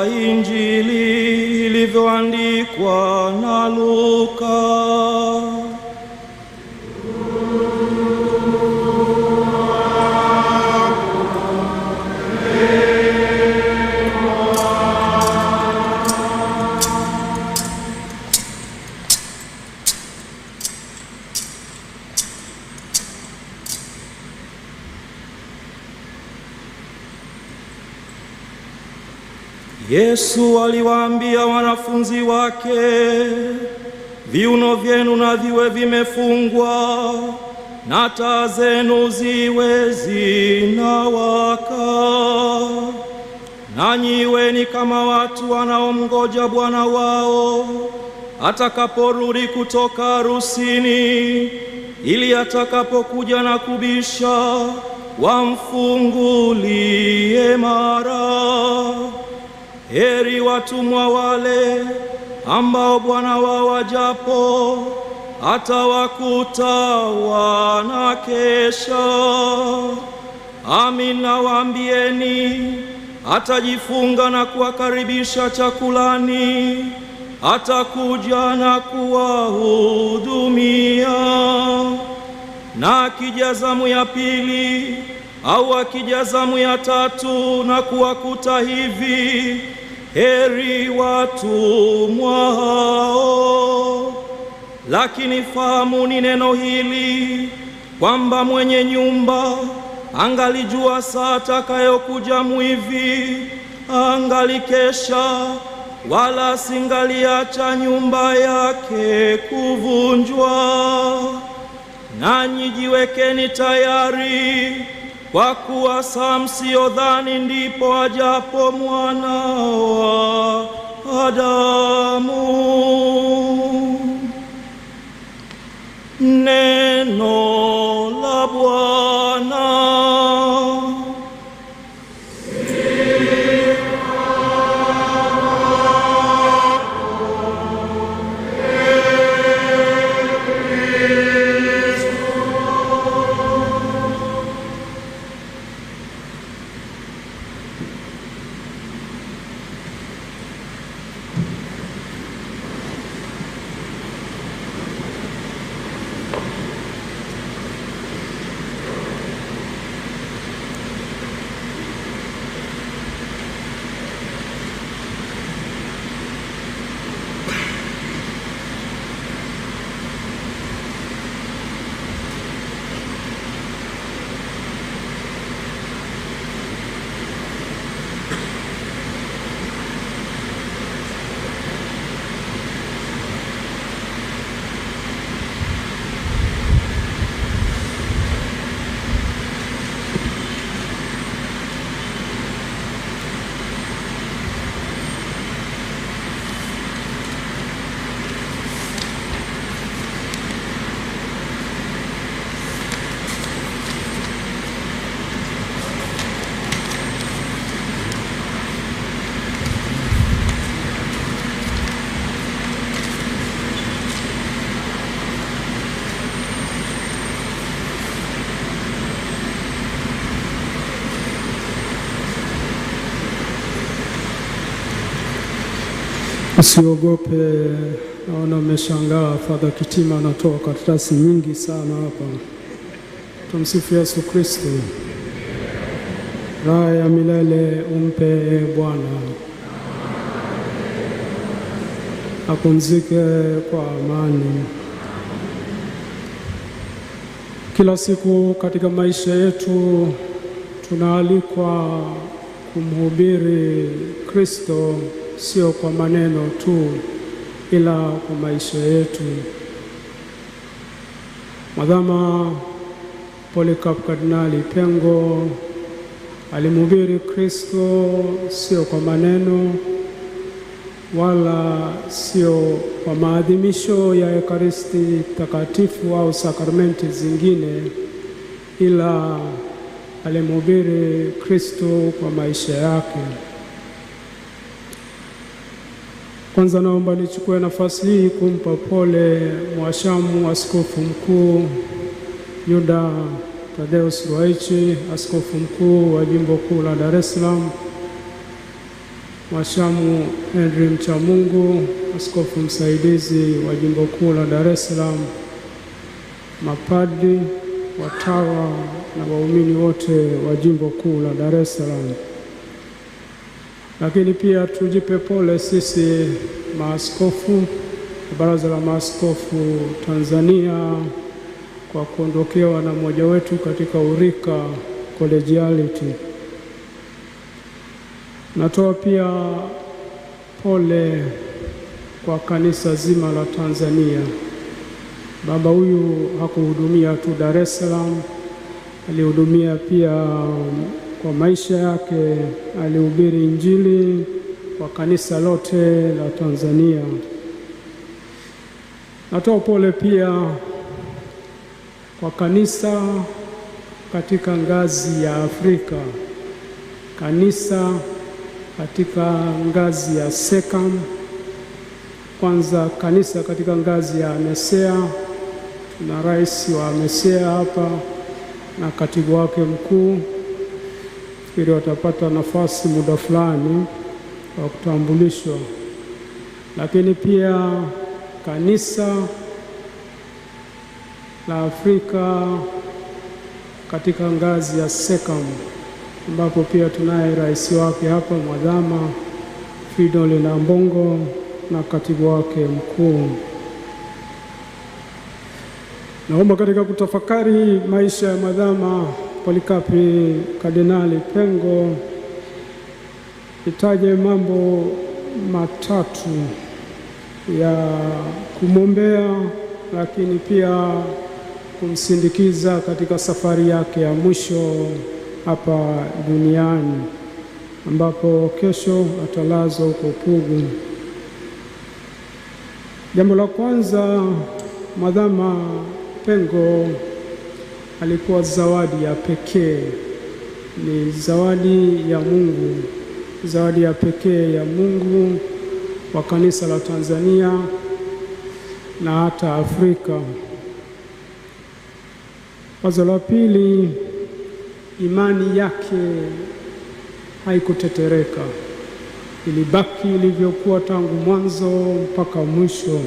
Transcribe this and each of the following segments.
Injili ilivyoandikwa na Luka. Yesu aliwaambia wanafunzi wake, viuno vyenu na viwe vimefungwa na taa zenu ziwe zinawaka. Nanyi iweni kama watu wanaomngoja bwana wao atakaporudi kutoka harusini, ili atakapokuja na kubisha wamfungulie mara. Heri watumwa wale ambao bwana wao ajapo atawakuta wanakesha. Amin, nawaambieni, atajifunga na kuwakaribisha chakulani, atakuja na kuwahudumia. Na akija zamu ya pili au akija zamu ya tatu na kuwakuta hivi, heri watumwa hao. Lakini fahamuni neno hili, kwamba mwenye nyumba angalijua saa atakayokuja mwivi, angalikesha, wala singaliacha nyumba yake kuvunjwa. Nanyi jiwekeni tayari, kwa kuwa saa msiyodhani ndipo ajapo Mwana wa Adamu. Neno la Bwana. Usiogope, naona umeshangaa. Father Kitima anatoa karatasi nyingi sana hapa. Tumsifu Yesu Kristo. Raha ya milele umpe Bwana, apumzike kwa amani. Kila siku katika maisha yetu tunaalikwa kumhubiri Kristo, sio kwa maneno tu, ila kwa maisha yetu. Madhama Polycarp Kardinali Pengo alimhubiri Kristo sio kwa maneno, wala sio kwa maadhimisho ya Ekaristi takatifu au sakramenti zingine, ila alimhubiri Kristo kwa maisha yake. Kwanza naomba nichukue nafasi hii kumpa pole mwashamu Askofu Mkuu Yuda Tadeus Ruwaichi, askofu mkuu wa jimbo kuu la Dar es Salaam, Mwashamu Henry Mchamungu, askofu msaidizi wa Jimbo Kuu la Dar es Salaam, mapadri, watawa na waumini wote wa Jimbo Kuu la Dar es Salaam. Lakini pia tujipe pole sisi maaskofu, Baraza la Maaskofu Tanzania, kwa kuondokewa na mmoja wetu katika urika collegiality. Natoa pia pole kwa kanisa zima la Tanzania. Baba huyu hakuhudumia tu Dar es Salaam, alihudumia pia kwa maisha yake, alihubiri Injili kwa kanisa lote la Tanzania. Natoa pole pia kwa kanisa katika ngazi ya Afrika, kanisa katika ngazi ya SECAM, kwanza kanisa katika ngazi ya MESEA. Tuna rais wa MESEA hapa na katibu wake mkuu, fikiri watapata nafasi muda fulani wa kutambulishwa. Lakini pia kanisa la Afrika katika ngazi ya SECAM, ambapo pia tunaye rais wake hapa Mwadhama Fridolin Nambongo na katibu wake mkuu. Naomba katika kutafakari maisha ya Mwadhama Polikapi Kardinali Pengo nitaje mambo matatu ya kumwombea, lakini pia kumsindikiza katika safari yake ya mwisho hapa duniani, ambapo kesho atalazwa huko Pugu. Jambo la kwanza, Mwadhama Pengo alikuwa zawadi ya pekee, ni zawadi ya Mungu, zawadi ya pekee ya Mungu kwa kanisa la Tanzania na hata Afrika. Wazo la pili, imani yake haikutetereka, ilibaki ilivyokuwa tangu mwanzo mpaka mwisho.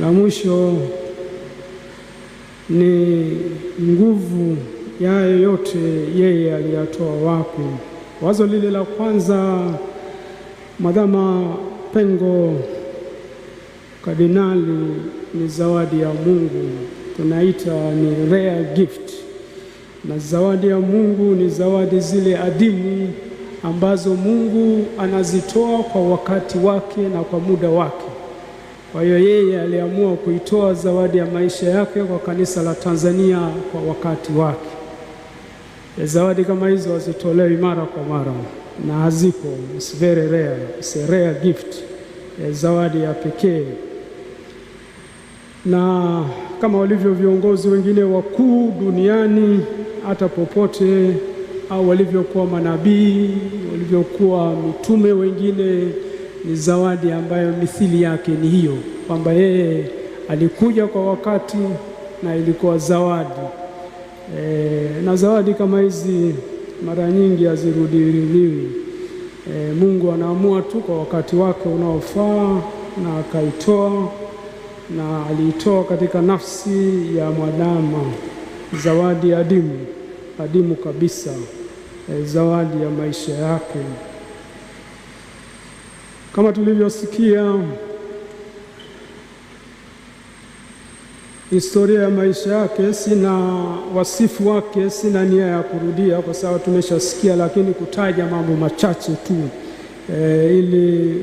La mwisho ni nguvu ya yote yeye aliyatoa wapi. Wazo lile la kwanza, Mwadhama Pengo Kardinali ni zawadi ya Mungu, tunaita ni rare gift. Na zawadi ya Mungu ni zawadi zile adimu ambazo Mungu anazitoa kwa wakati wake na kwa muda wake. Kwa hiyo yeye aliamua kuitoa zawadi ya maisha yake kwa kanisa la Tanzania kwa wakati wake. Zawadi kama hizo hazitolewi mara kwa mara na hazipo, it's very rare, it's a rare gift, zawadi ya pekee. Na kama walivyo viongozi wengine wakuu duniani hata popote, au walivyokuwa manabii, walivyokuwa mitume wengine, ni zawadi ambayo mithili yake ni hiyo, kwamba yeye alikuja kwa wakati na ilikuwa zawadi. Na zawadi kama hizi mara nyingi hazirudiliwi. Mungu anaamua tu kwa wakati wake unaofaa na akaitoa, na aliitoa katika nafsi ya Mwadhama, zawadi adimu kabisa, zawadi ya maisha yake. Kama tulivyosikia historia ya maisha yake, sina wasifu wake, sina nia ya kurudia kwa sababu tumeshasikia, lakini kutaja mambo machache tu ili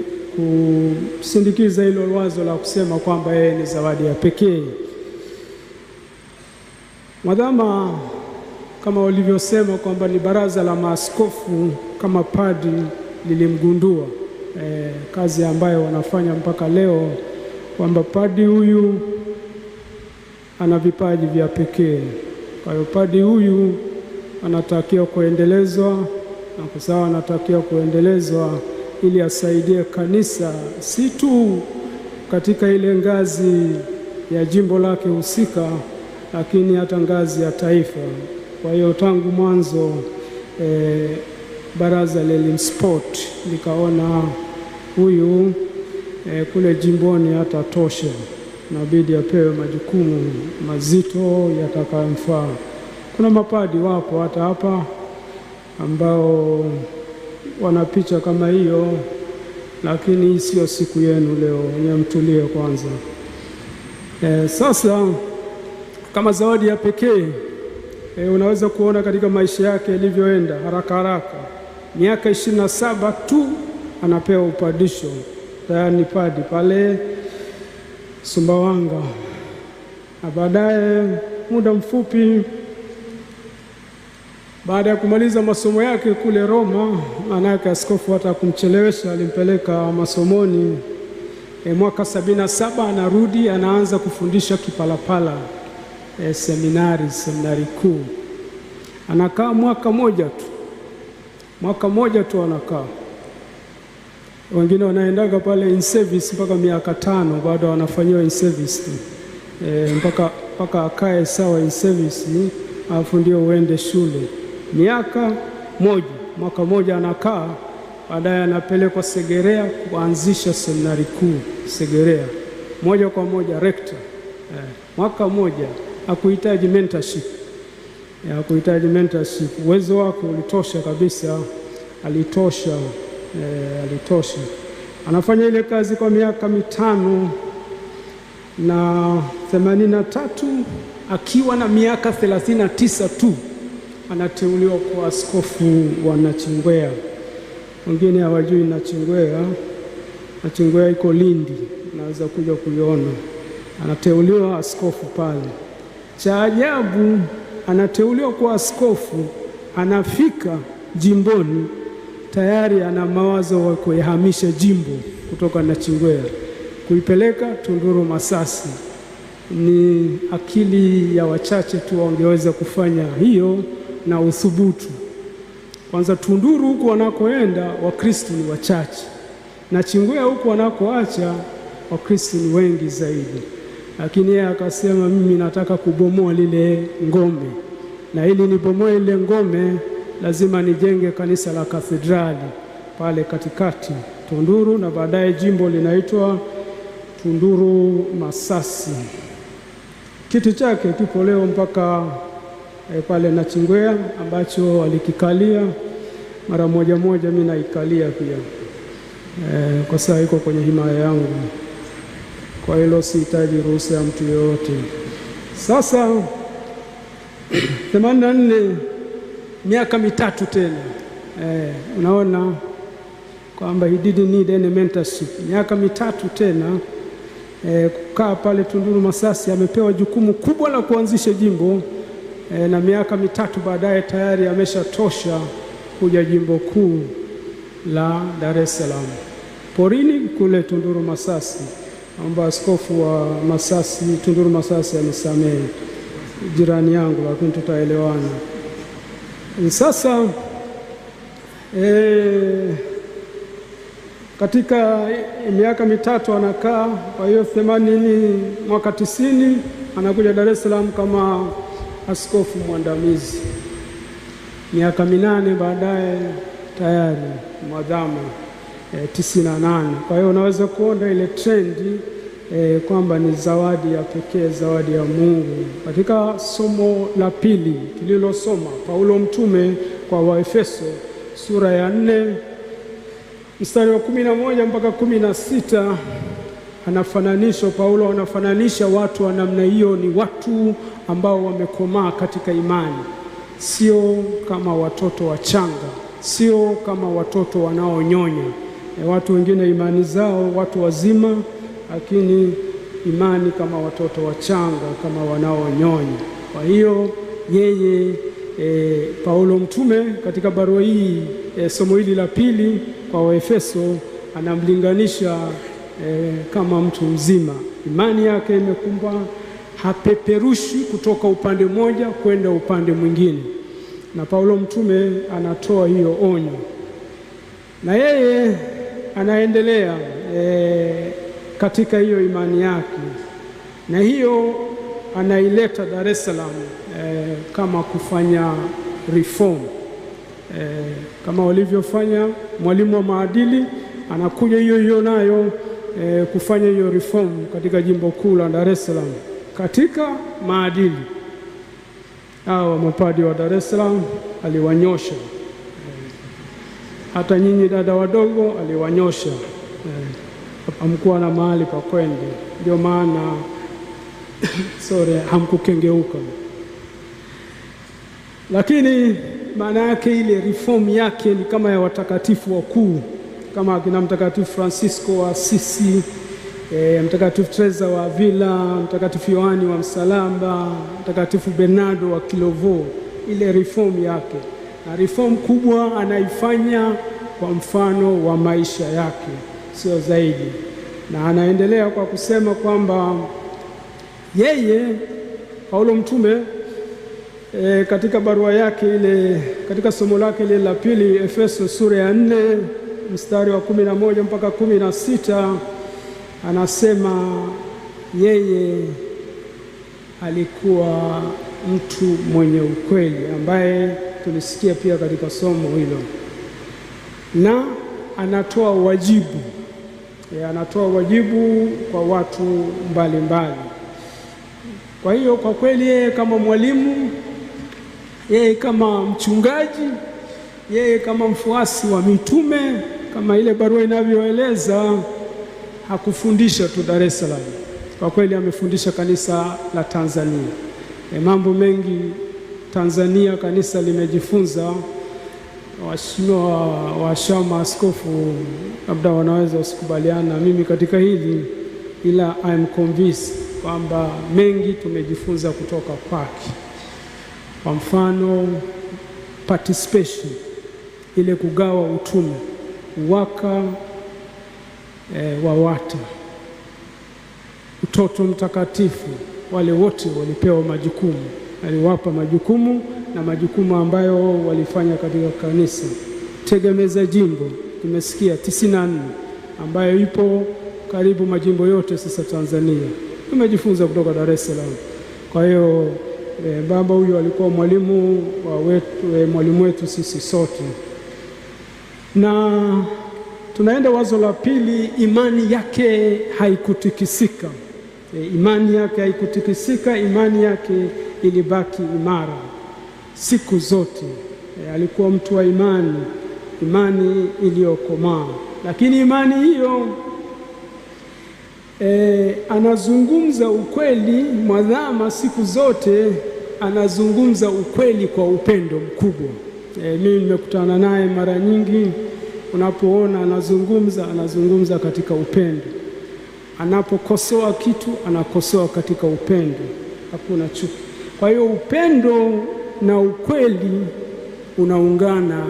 kusindikiza hilo wazo la kusema kwamba yeye ni zawadi ya pekee. Mwadhama, kama walivyosema kwamba ni baraza la maaskofu kama padri lilimgundua, kazi ambayo wanafanya mpaka leo, kwamba padri huyu ana vipaji vya pekee. Kwa hiyo padri huyu anatakiwa kuendelezwa, na kwa sababu anatakiwa kuendelezwa ili asaidie kanisa, si tu katika ile ngazi ya jimbo lake husika, lakini hata ngazi ya taifa. Kwa hiyo tangu mwanzo baraza la elimu sport, nikaona huyu kule jimboni hatatosha, inabidi apewe majukumu mazito yatakayomfaa. Kuna mapadi wapo hata hapa ambao wana picha kama hiyo, lakini hii sio siku yenu leo, wenye mtulie kwanza. Sasa kama zawadi ya pekee unaweza kuona katika maisha yake ilivyoenda haraka haraka. Miaka 27 tu anapewa upadisho, tayari ni padi pale Sumbawanga, na baadaye muda mfupi baada ya kumaliza masomo yake kule Roma, manake askofu hata kumchelewesha, alimpeleka masomoni. Mwaka 77 anarudi, anaanza kufundisha Kipalapala seminari kuu. Anakaa mwaka moja tu anakaa. Wengine wanaendaga pale in service mpaka miaka 5, bado wanafanyiwa in service mpaka akae sawa in service, alafu ndio uende shule. Mwaka moja anakaa, baadaye anapelekwa Segerea kuanzisha seminari kuu Segerea, moja kwa moja rector. Mwaka moja, hakuhitaji mentorship. Uwezo wake ulitosha kabisa, alitosha. Anafanya ile kazi kwa miaka 5 na 83, akiwa na miaka 39 tu anateuliwa kuwa askofu wa Nachingwea. Wengine hawajui Nachingwea iko Lindi, naweza kuja kuiona. Anateuliwa askofu pale. Cha ajabu, anateuliwa kuwa askofu, anafika jimboni tayari ana mawazo wa kuihamisha jimbo kutoka Nachingwea kuipeleka Tunduru Masasi. Ni akili ya wachache tu wangeweza kufanya hiyo na uthubutu. Kwanza Tunduru huko wanakoenda Wakristo ni wachache, Nachingwea huko wanakoacha Wakristo ni wengi zaidi. Lakini yeye akasema, mimi nataka kubomoa lile ngome, na ili nibomoe ile ngome lazima nijenge kanisa la kathedrali pale katikati Tunduru, na baadaye jimbo linaitwa Tunduru Masasi. Kiti chake kipo leo mpaka pale Nachingwea, ambacho alikikalia mara moja, mimi naikalia pia kwa saa iko kwenye himaya yangu. Kwa hilo sihitaji ruhusa ya mtu yoyote. Sasa 84, miaka 3 tena. Unaona kwamba he didn't need any mentorship. Miaka 3 tena kukaa pale Tunduru Masasi, amepewa jukumu kubwa la kuanzisha jimbo na miaka 3 baadaye tayari ameshatosha kuja jimbo kuu la Dar es Salaam. Porini kule Tunduru Masasi, naomba askofu wa Masasi, Tunduru Masasi anisamehe, jirani yangu, lakini tutaelewana. Sasa katika miaka 3 anakaa. Kwa hiyo 80, mwaka 90 anakuja Dar es Salaam kama askofu mwandamizi. Miaka 8 baadaye tayari mwadhamu 98. Kwa hiyo unaweza kuona ile trendi kwamba ni zawadi ya pekee, zawadi ya Mungu. Katika somo la pili tulilosoma, Paulo mtume kwa Waefeso sura ya 4 mstari wa 11 mpaka 16, Paulo anafananisha watu wa namna hiyo ni watu ambao wamekomaa katika imani, sio kama watoto wachanga, sio kama watoto wanaonyonya. Watu wengine imani zao watu wazima, lakini imani kama watoto wachanga, kama wanaonyonya. Kwa hiyo yeye Paulo mtume katika barua hii, somo hili la pili kwa Waefeso, anamlinganisha kama mtu mzima. Imani yake imekumba, hapeperushi kutoka upande mmoja kwenda upande mwingine, na Paulo mtume anatoa hiyo onyo, na yeye anaendelea katika hiyo imani yake, na hiyo anaileta Dar es Salaam kama kufanya reform. kama walivyofanya mwalimu wa maadili, anakuja hiyo nayo kufanya hiyo reform katika jimbo kuu la Dar es Salaam katika maadili. Hao mapadi wa Dar es Salaam aliwanyosha, hata nyinyi dada wadogo aliwanyosha, hamkuwa na mahali pa kwenda, ndio maana hamkukengeuka. Lakini maana yake ile reform yake ni kama ya watakatifu wakuu, kama akina Mtakatifu Francisco wa Assisi, Mtakatifu Teresa wa Avila, Mtakatifu Yohani wa Msalaba, Mtakatifu Bernardo wa Clairvaux. Ile reform yake, na reform kubwa anaifanya kwa mfano wa maisha yake, sio zaidi. Na anaendelea kwa kusema kwamba yeye Paulo mtume katika barua yake ile, katika somo lake ile la pili, Efeso sura ya 4 mstari wa 11 mpaka 16, anasema yeye alikuwa mtu mwenye ukweli, ambaye tulisikia pia katika somo hilo, na anatoa wajibu kwa watu mbalimbali. Kwa hiyo kwa kweli yeye kama mwalimu, yeye kama mchungaji, yeye kama mfuasi wa mitume, kama ile barua inavyoeleza, hakufundisha tu Dar es Salaam. Kwa kweli amefundisha kanisa la Tanzania. Mambo mengi Tanzania kanisa limejifunza. Waheshimiwa washama askofu labda wanaweza usikubaliana na mimi katika hili, ila I am convinced kwamba mengi tumejifunza kutoka kwake. Kwa mfano participation, ile kugawa utume, uwaka wa WATA, utoto mtakatifu, wale wote walipewa majukumu, aliwapa majukumu na majukumu ambayo walifanya katika kanisa. Tegemeza jimbo tumesikia 94 ambayo ipo karibu majimbo yote sasa Tanzania, tumejifunza kutoka Dar es Salaam. Kwa hiyo baba huyu alikuwa mwalimu wetu sisi sote. Na tunaenda wazo la pili, imani yake haikutikisika. Imani yake haikutikisika, imani yake ilibaki imara siku zote. Alikuwa mtu wa imani iliyokomaa. Lakini imani hiyo anazungumza ukweli mwadhama siku zote, anazungumza ukweli kwa upendo mkubwa. Mimi nimekutana naye mara nyingi, unapoona anazungumza katika upendo. Anapokosoa kitu anakosoa katika upendo, hakuna chuki. Kwa hiyo upendo na ukweli unaungana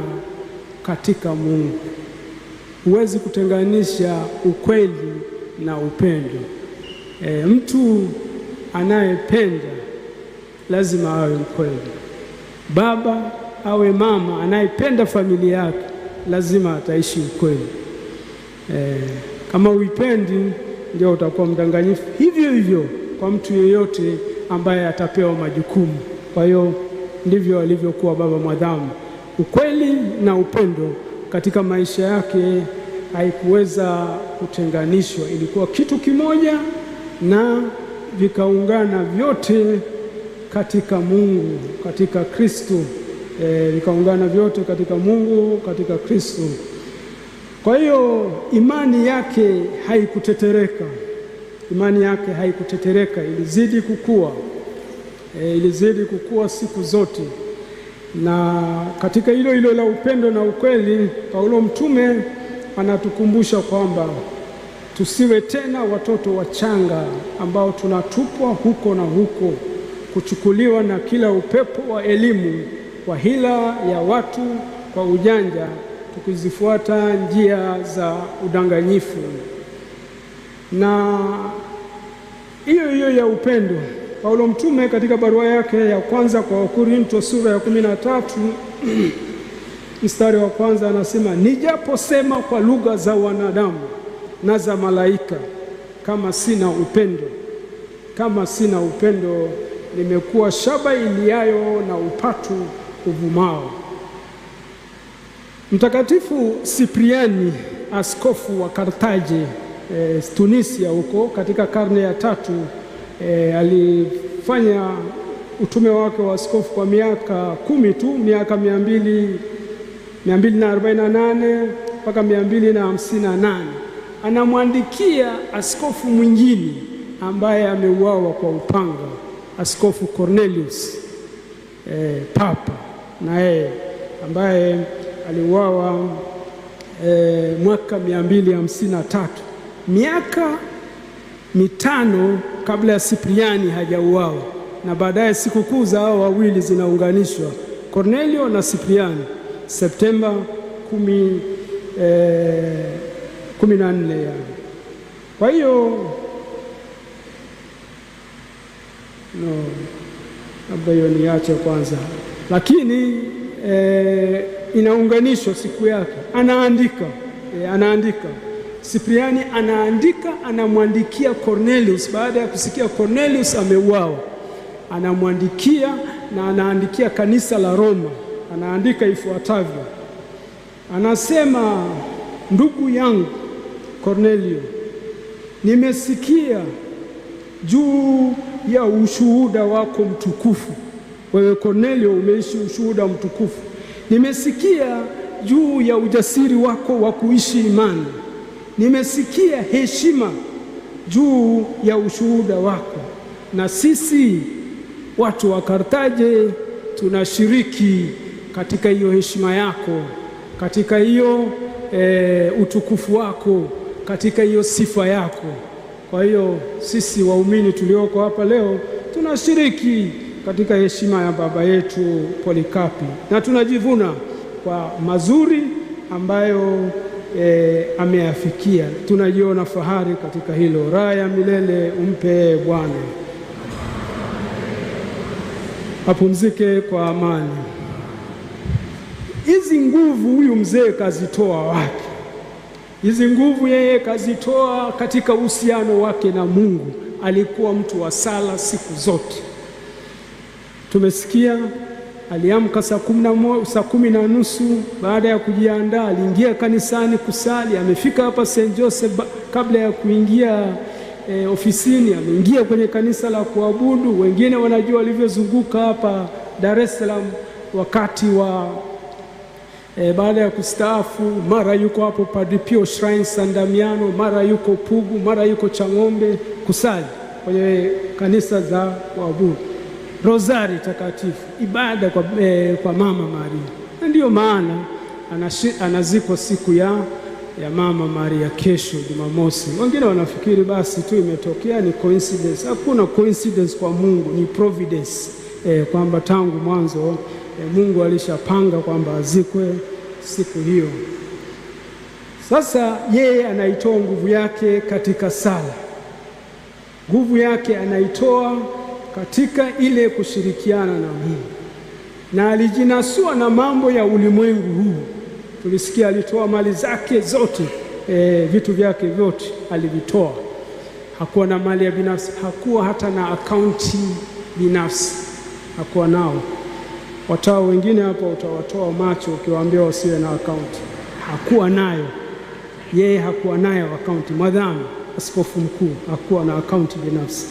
katika Mungu. Huwezi kutenganisha ukweli na upendo. Mtu anayependa lazima awe mkweli. Baba awe mama anayependa familia yake lazima ataishi ukweli. Kama uipendi ndio utakuwa mdanganyifu. Hivyo kwa mtu yeyote ambaye atapewa majukumu. Kwa hiyo ndivyo alivyokuwa baba mwadhamu. Ukweli na upendo katika maisha yake haikuweza kutenganishwa, ilikuwa kitu kimoja na vikaungana vyote katika Mungu, katika Kristo. Vikaungana vyote katika Mungu, katika Kristo. Kwa hiyo imani yake haikutetereka. Imani yake haikutetereka, ilizidi kukua siku zote. Na katika hilo la upendo na ukweli, Paulo mtume anatukumbusha kwamba tusiwe tena watoto wachanga ambao tunatupwa huko na huko, kuchukuliwa na kila upepo wa elimu, kwa hila ya watu, kwa ujanja, tukizifuata njia za udanganyifu. Na hiyo ya upendo, Paulo mtume katika barua yake ya kwanza kwa Wakorintho sura ya 13 mstari wa kwanza anasema, nijaposema kwa lugha za wanadamu na za malaika, kama sina upendo nimekuwa shaba iliayo na upatu uvumao. Mtakatifu Sipriani, askofu wa Karthaje, Tunisia huko katika karne ya 3, alifanya utume wake wa askofu kwa miaka 10 tu, miaka 248 mpaka 258. Anamwandikia askofu mwingine ambaye ameuawa kwa upanga, Askofu Cornelius Papa, naye ambaye aliuawa mwaka 253, miaka 5 kabla ya Sipriani hajauawa. Na baadaye sikukuu za hao wawili zinaunganishwa, Cornelio na Sipriani, Septemba 14 yani. Kwa hiyo labda hiyo niache kwanza, lakini inaunganishwa siku yake. Anaandika Sipriani, anamwandikia Cornelius baada ya kusikia Cornelius ameuawa, anamwandikia na anaandikia kanisa la Roma. Anaandika ifuatavyo, anasema: ndugu yangu Cornelio, nimesikia juu ya ushuhuda wako mtukufu. Wewe Cornelio umeishi ushuhuda mtukufu. Nimesikia juu ya ujasiri wako wa kuishi imani. Nimesikia heshima juu ya ushuhuda wako, na sisi watu wa Karthaje tunashiriki katika hiyo heshima yako, katika hiyo utukufu wako, katika hiyo sifa yako. Kwa hiyo sisi waumini tulioko hapa leo tunashiriki katika heshima ya baba yetu Polikapi, na tunajivuna kwa mazuri ambayo ameyafikia. Tunajiona fahari katika hilo. Raha ya milele umpe Bwana, apumzike kwa amani. Hizi nguvu huyu mzee kazitoa wapi? Hizi nguvu yeye kazitoa katika uhusiano wake na Mungu. Alikuwa mtu wa sala siku zote. Tumesikia aliamka saa 10:30. Baada ya kujiandaa aliingia kanisani kusali. Amefika hapa St. Joseph kabla ya kuingia ofisini, ameingia kwenye kanisa la kuabudu. Wengine wanajua walivyozunguka hapa Dar es Salaam wakati wa baada ya kustaafu. Mara yuko hapo Padre Pio Shrine San Damiano, mara yuko Pugu, mara yuko Chang'ombe kusali kwenye kanisa za kuabudu. Rozari takatifu, ibada kwa Mama Maria. Na ndiyo maana anazikwa siku ya Mama Maria kesho Jumamosi. Wengine wanafikiri basi tu imetokea, ni coincidence. Hakuna coincidence kwa Mungu, ni providence, kwamba tangu mwanzo Mungu alishapanga kwamba azikwe siku hiyo. Sasa yeye anaitoa nguvu yake katika sala. Nguvu yake anaitoa katika ile kushirikiana na Mungu, na alijinasua na mambo ya ulimwengu huu. Tulisikia alitoa mali zake zote, vitu vyake vyote alivitoa. Hakuwa na mali ya binafsi, hakuwa hata na akaunti binafsi, hakuwa nao. Watawa wengine hapa utawatoa macho ukiwaambia wasiwe na akaunti. Hakuwa nayo. Yeye hakuwa nayo akaunti. Mwadhamu askofu mkuu hakuwa na akaunti binafsi.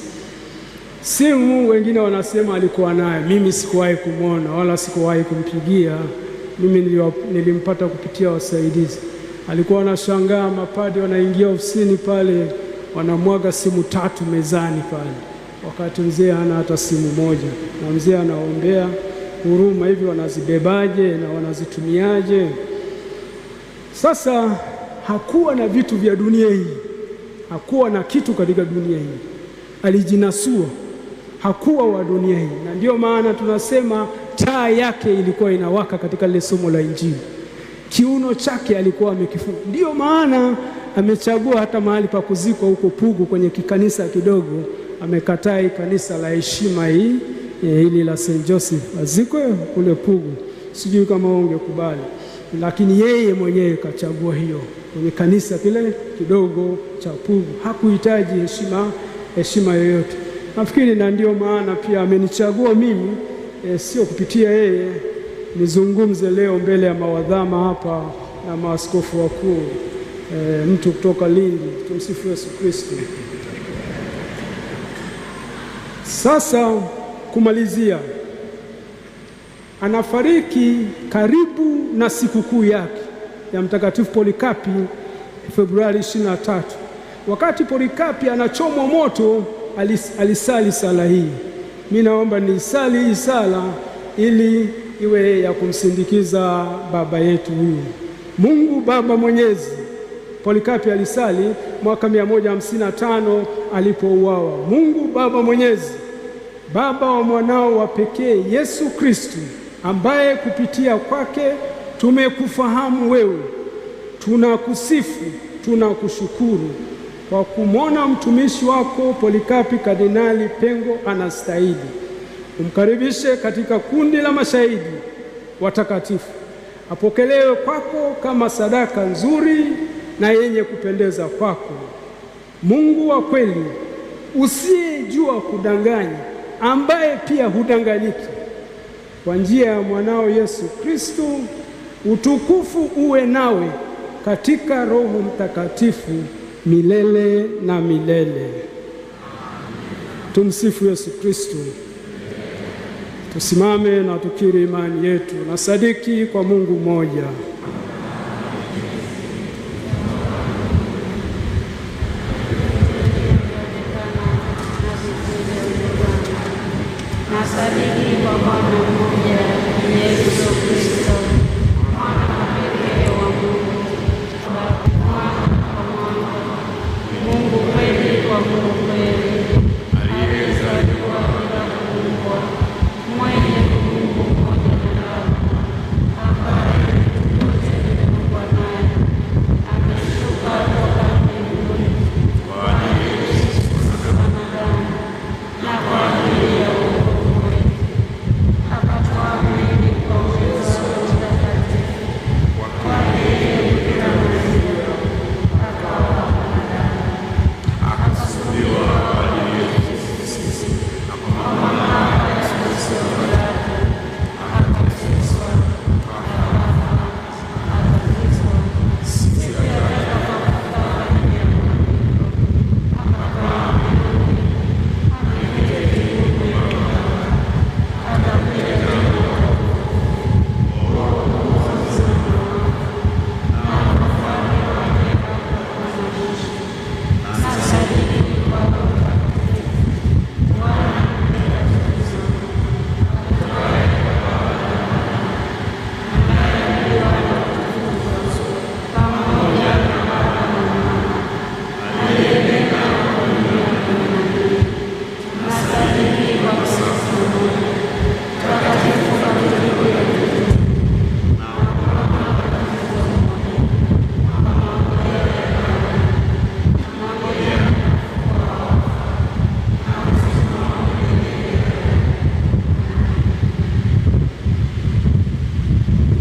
Simu wengine wanasema alikuwa nayo. Mimi sikuwahi kumwona wala sikuwahi kumpigia. Mimi nilimpata kupitia wasaidizi. Alikuwa anashangaa mapadi wanaingia ofisini pale wanamwaga simu 3 mezani pale, wakati mzee hana hata simu moja, na mzee anaombea huruma hivi, wanazibebaje na wanazitumiaje? Sasa hakuwa na vitu vya dunia hii, hakuwa na kitu katika dunia hii, alijinasua, hakuwa wa dunia hii. Na ndio maana tunasema taa yake ilikuwa inawaka katika ile somo la Injili. Kiuno chake alikuwa amekifunga. Ndio maana amechagua hata mahali pa kuzikwa huko Pugu kwenye kikanisa kidogo, amekataa kanisa la heshima hili la St. Joseph, azikwe kule Pugu. Sijui kama ungekubali, lakini yeye mwenyewe kachagua hiyo kwenye kanisa kile kidogo cha Pugu. Hakuhitaji heshima yoyote. Nafikiri na ndio maana pia amenichagua mimi, sio kupitia yeye, nizungumze leo mbele ya mawadhama hapa na maaskofu wakuu, mtu kutoka Lindi. Tumsifu Yesu Kristo. Sasa kumalizia, anafariki karibu na sikukuu yake ya Mtakatifu Polikapi Februari 23. Wakati Polikapi anachomwa moto, alisali sala hii. Mimi naomba nisali hii sala ili iwe ya kumsindikiza baba yetu huyu. Mungu Baba Mwenyezi, Polikapi alisali mwaka 155 alipouawa. Mungu Baba Mwenyezi, Baba wa mwanao wa pekee Yesu Kristo, ambaye kupitia kwake tumekufahamu wewe, tunakusifu, tunakushukuru kwa kumwona mtumishi wako Polikapi Kardinali Pengo anastahili. Umkaribishe katika kundi la mashahidi watakatifu, apokelewe kwako kama sadaka nzuri na yenye kupendeza kwako. Mungu wa kweli, usiyejua kudanganya, ambaye pia hudanganyiki, kwa njia ya mwanao Yesu Kristo, utukufu uwe nawe katika Roho Mtakatifu milele na milele. Tumsifu Yesu Kristo. Tusimame na tukiri imani yetu na sadiki kwa Mungu mmoja.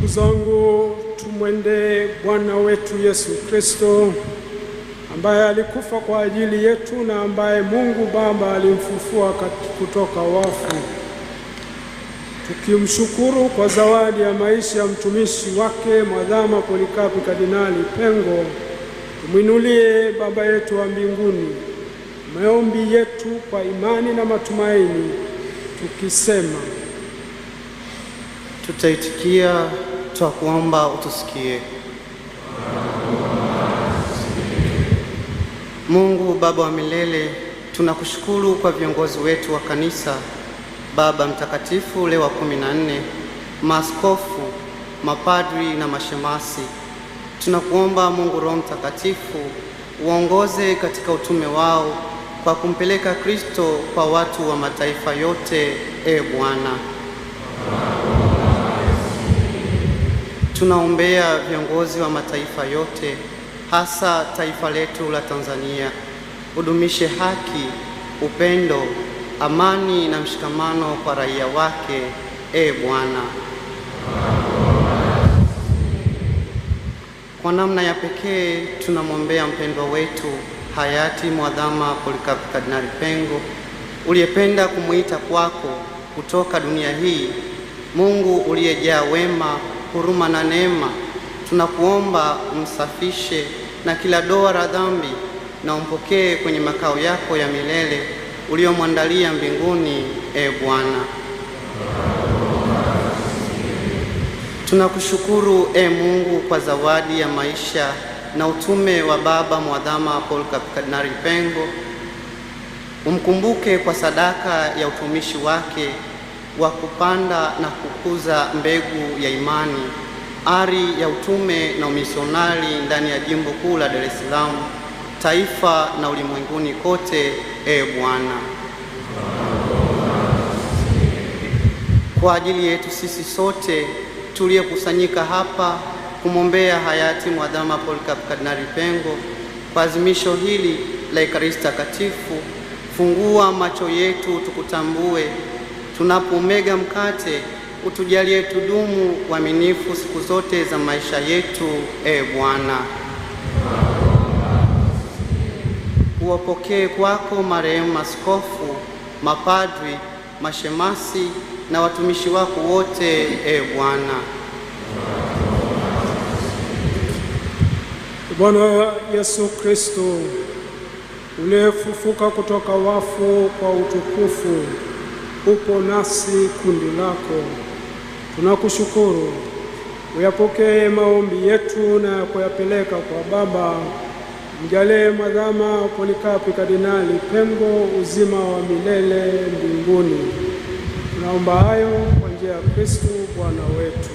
zangu, tumwende Bwana wetu Yesu Kristo, ambaye alikufa kwa ajili yetu na ambaye Mungu Baba alimfufua kutoka wafu, tukimshukuru kwa zawadi ya maisha ya mtumishi wake Mwadhama Polikapi Kardinali Pengo. Tumwinulie Baba yetu wa mbinguni maombi yetu kwa imani na matumaini, tukisema: tutaitikia, twakuomba utusikie. Mungu Baba wa milele, tunakushukuru kwa viongozi wetu wa kanisa, Baba Mtakatifu Leo wa 14, maaskofu, mapadri na mashemasi. Tunakuomba Mungu Roho Mtakatifu uongoze katika utume wao kwa kumpeleka Kristo kwa watu wa mataifa yote. Bwana, tunaombea viongozi wa mataifa yote, hasa taifa letu la Tanzania. Udumishe haki, upendo, amani na mshikamano kwa raia wake. Bwana, kwa namna ya pekee tunamwombea mpendwa wetu hayati Mwadhama Polikapi Kardinali Pengo, uliyependa kumuita kwako kutoka dunia hii Mungu uliyejaa wema, huruma na neema, tunakuomba umsafishe na kila doa la dhambi na umpokee kwenye makao yako ya milele uliyomwandalia mbinguni. E Bwana, tunakushukuru e Mungu kwa zawadi ya maisha na utume wa Baba Mwadhama Polycarp Kardinali Pengo. Umkumbuke kwa sadaka ya utumishi wake wa kupanda na kukuza mbegu ya imani, ari ya utume na umisionari ndani ya jimbo kuu la Dar es Salaam, taifa na ulimwenguni kote. E Bwana, kwa ajili yetu sisi sote tuliyekusanyika hapa kumwombea hayati Mwadhama Polycarp Kardinali Pengo, kwa azimisho hili la Ekaristi Takatifu, fungua macho yetu tukutambue. Tunapomega mkate, utujalie tudumu waaminifu siku zote za maisha yetu. E Bwana, uwapokee kwako marehemu maaskofu, mapadri, mashemasi na watumishi wako wote. E Bwana. Bwana Yesu Kristo, uliyefufuka kutoka wafu kwa utukufu, upo nasi kundi lako. Tunakushukuru. Uyapokee maombi yetu na kuyapeleka kwa Baba. Mjalie Mwadhama Polycarp Kardinali Pengo uzima wa milele mbinguni. Tunaomba hayo kwa njia ya Kristo Bwana wetu.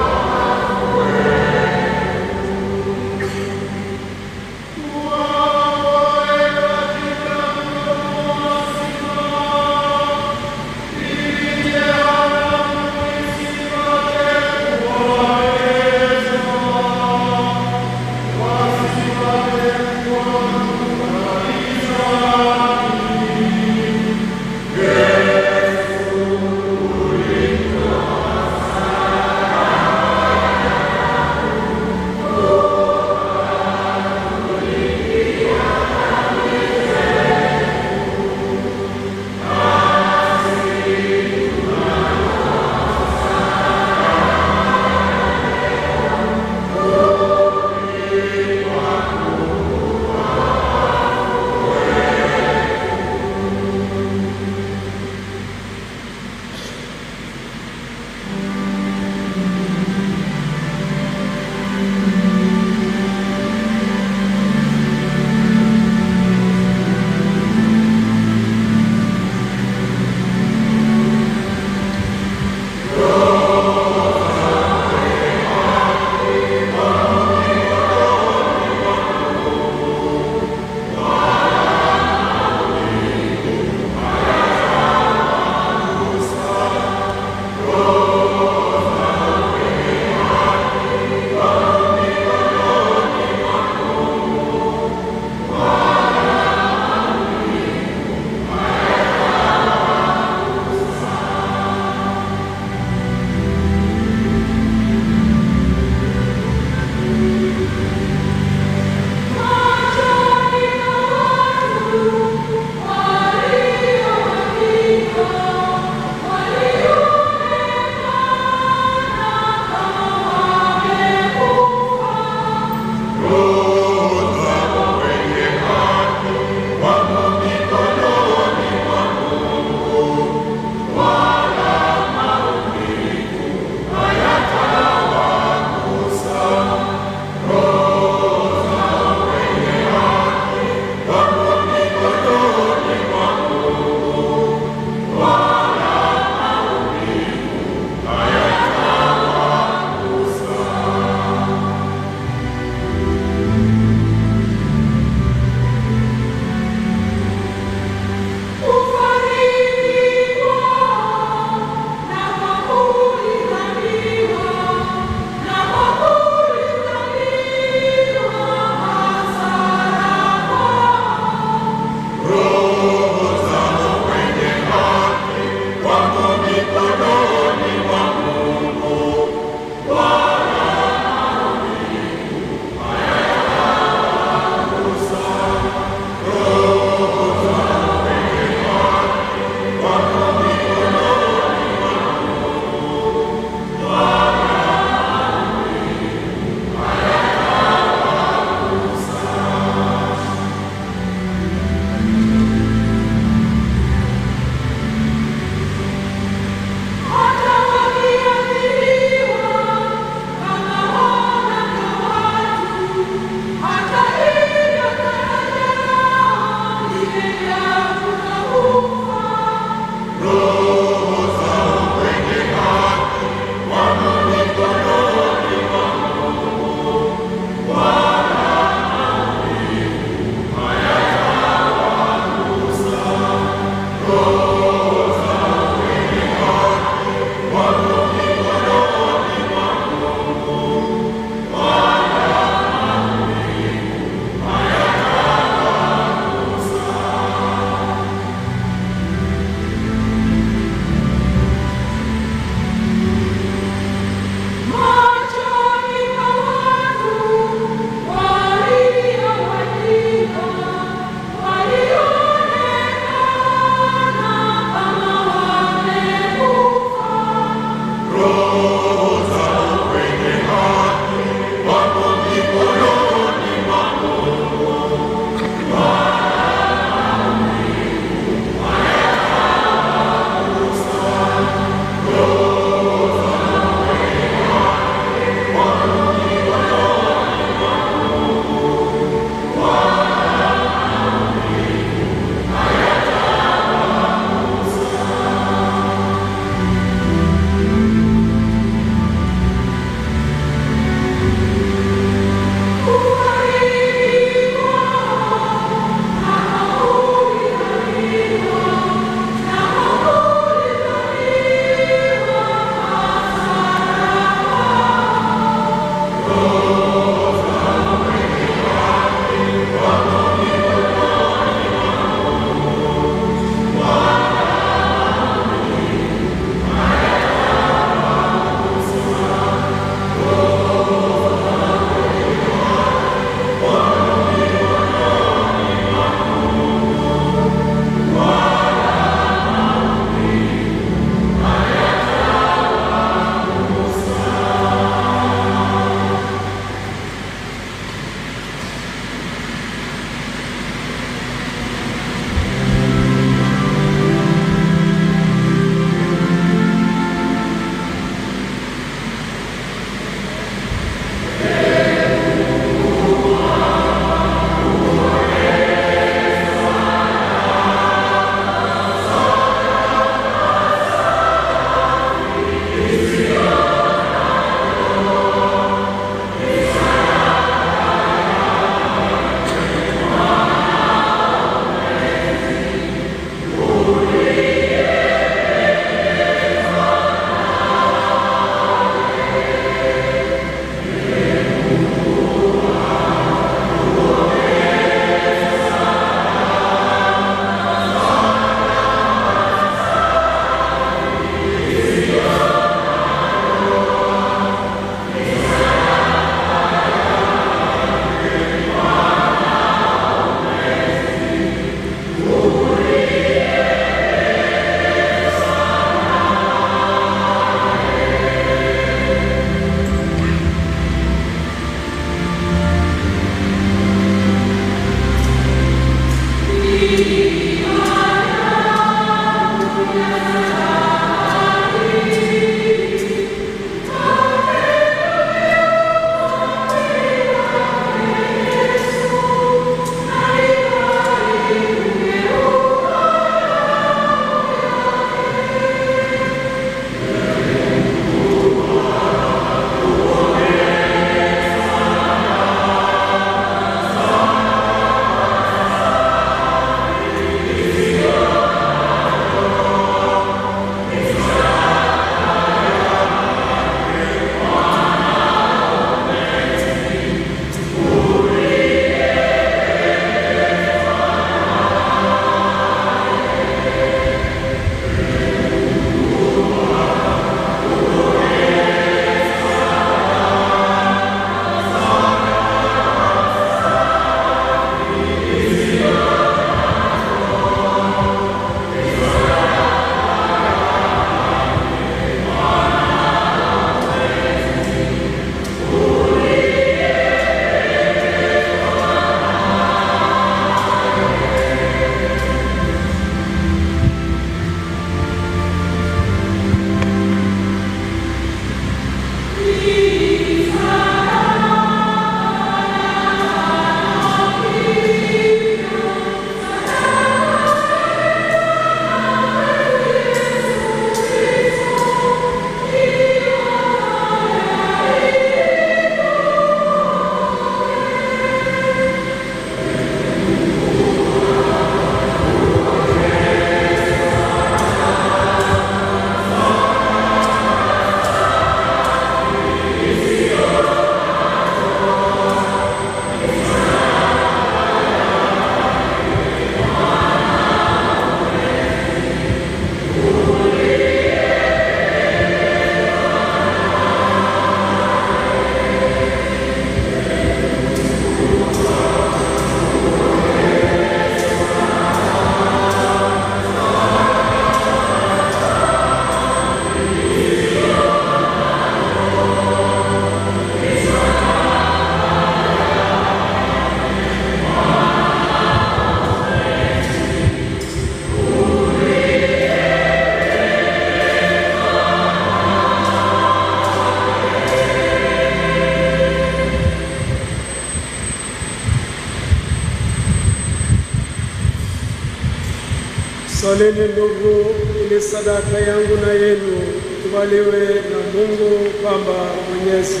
Salini ndugu, ili sadaka yangu na yenu ikubaliwe na Mungu Baba Mwenyezi.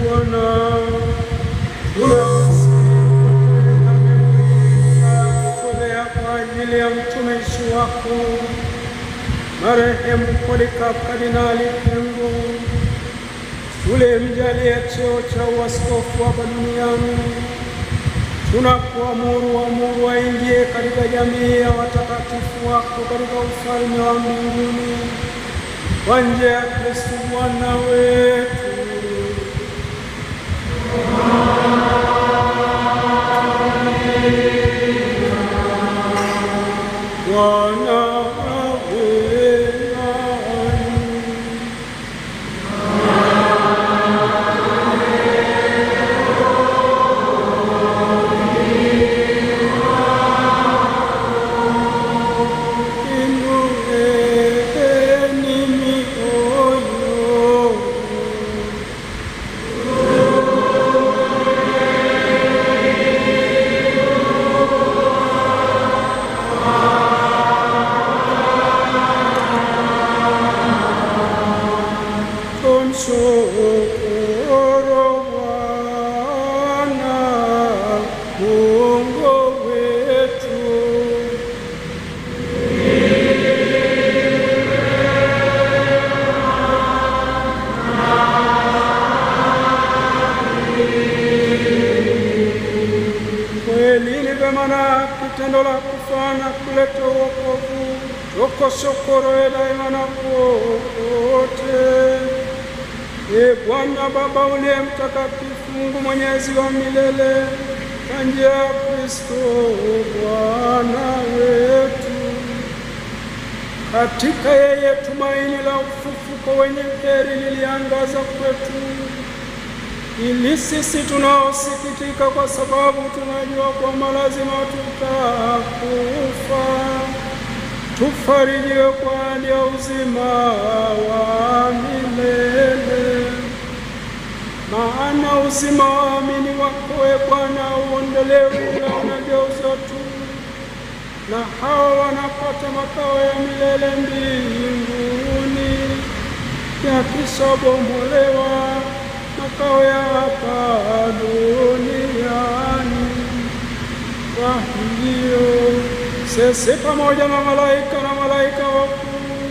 Bwana, tunakutolea kwa ajili ya mtumishi wako marehemu Polycarp Kardinali Pengo, ulimjalia cheo cha uaskofu hapa duniani. Tunakuamuru waingie katika jamii ya watakatifu wako katika ufalme wa mbinguni kwa njia ya Kristo Bwana wetu. Bwana awe nanyi. Inueni mioyo. Tumshukuru Bwana Mungu wetu. Kweli ni vema na kitendo la kufana kuleta wokovu, tukushukuru daima na popote. Bwana Baba uliye mtakatifu, Mungu Mwenyezi wa milele, kwa njia ya Kristo Bwana wetu, katika yeye tumaini la ufufuko wenye heri liliangaza kwetu, ili sisi tunaosikitika kwa sababu tunajua kwamba lazima tutakufa, tufarijiwe kwa hali ya uzima wa milele. Maana uzima wa waamini wako, Bwana, uondolewe ila unageuza tu, na hao wanapata makao ya milele mbinguni, yakishabomolewa makao ya hapa duniani. Kwa hiyo sisi pamoja na malaika wakuu,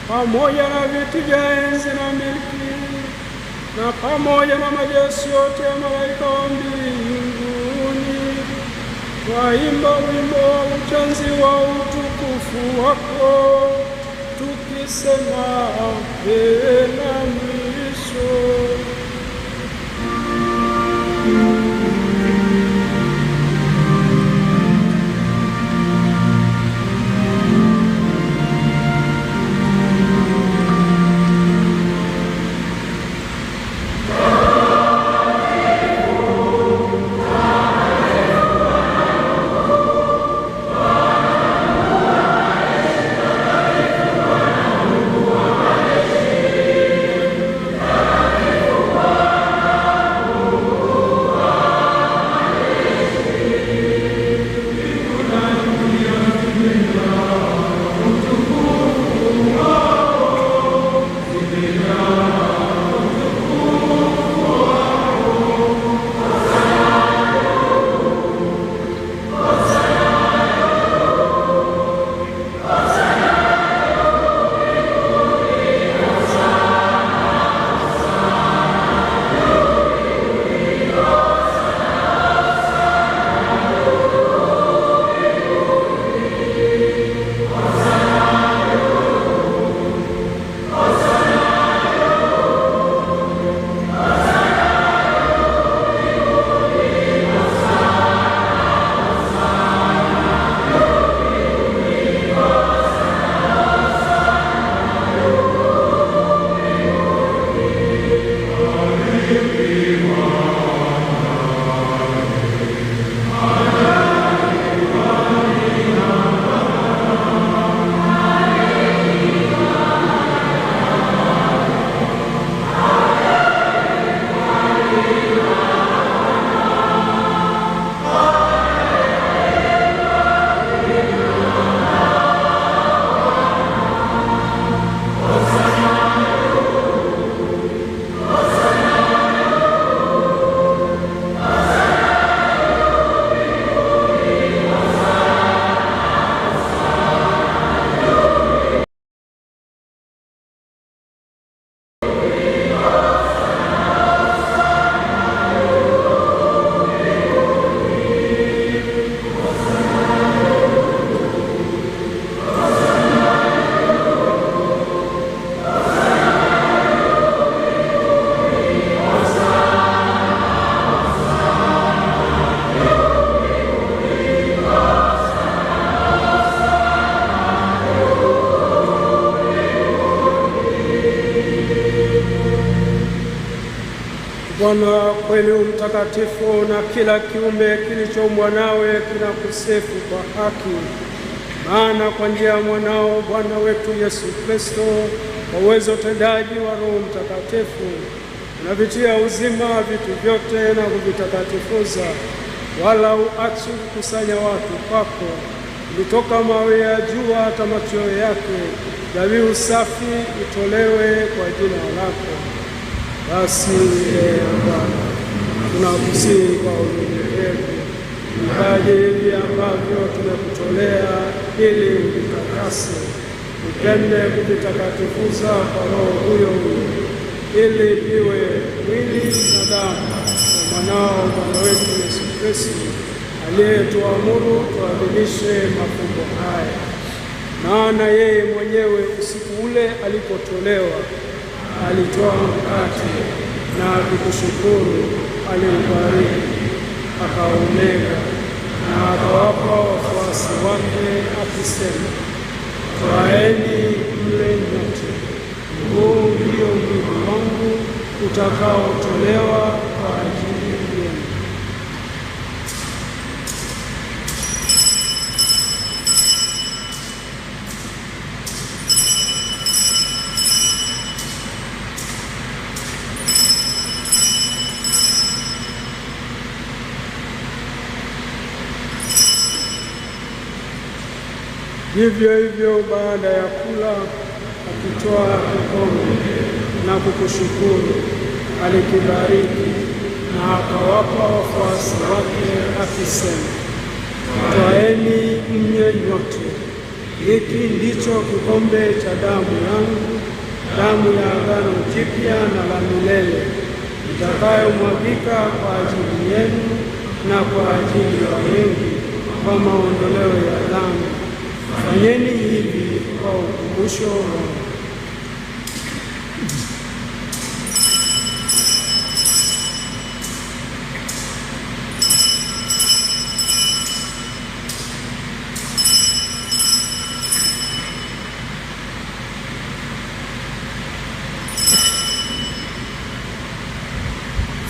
pamoja na viti vya enzi na milki, na pamoja na majeshi yote ya malaika wa mbinguni, twaimba wimbo wa utanzi wa utukufu wako, tukisema bila mwisho. Tazama, kweli mtakatifu na kila kiumbe kilichoumbwa nawe kinakusifu kwa haki. Maana kwa njia ya mwanao Bwana wetu Yesu Kristo, kwa uwezo utendaji wa Roho Mtakatifu, unavitia uzima vitu vyote na kuvitakatifuza, wala uachi kukusanya watu kwako. Ulitoka mawe ya jua hata machweo yake, dhabihu safi itolewe kwa jina lako. Basi Bwana, tunakusihi kwa unyenyekevu vipaji hivi ambavyo tumekutolea, ili uvitakase, upende kuvitakatifuza kwa Roho huyo huyo, ili viwe mwili na damu ya mwanao Bwana wetu Yesu Kristo, aliyetuamuru tuadhimishe mafumbo haya. Maana yeye mwenyewe usiku ule alipotolewa, alitoa mkate na akikushukuru, aliubariki, akaumega na akawapa wafuasi wake akisema, twaeni mle nyote, huu ndio mwili wangu utakaotolewa kwa ajili yenu. Vivyo hivyo baada ya kula, akitwaa kikombe na kukushukuru, alikibariki na akawapa wafuasi wake akisema, twaeni mnywe nyote, hiki ndicho kikombe cha damu yangu, damu ya agano jipya na la milele, itakayomwagika kwa ajili yenu na kwa ajili ya wengi kwa maondoleo ya dhambi. Fanyeni hivi kwa ukumbusho wangu.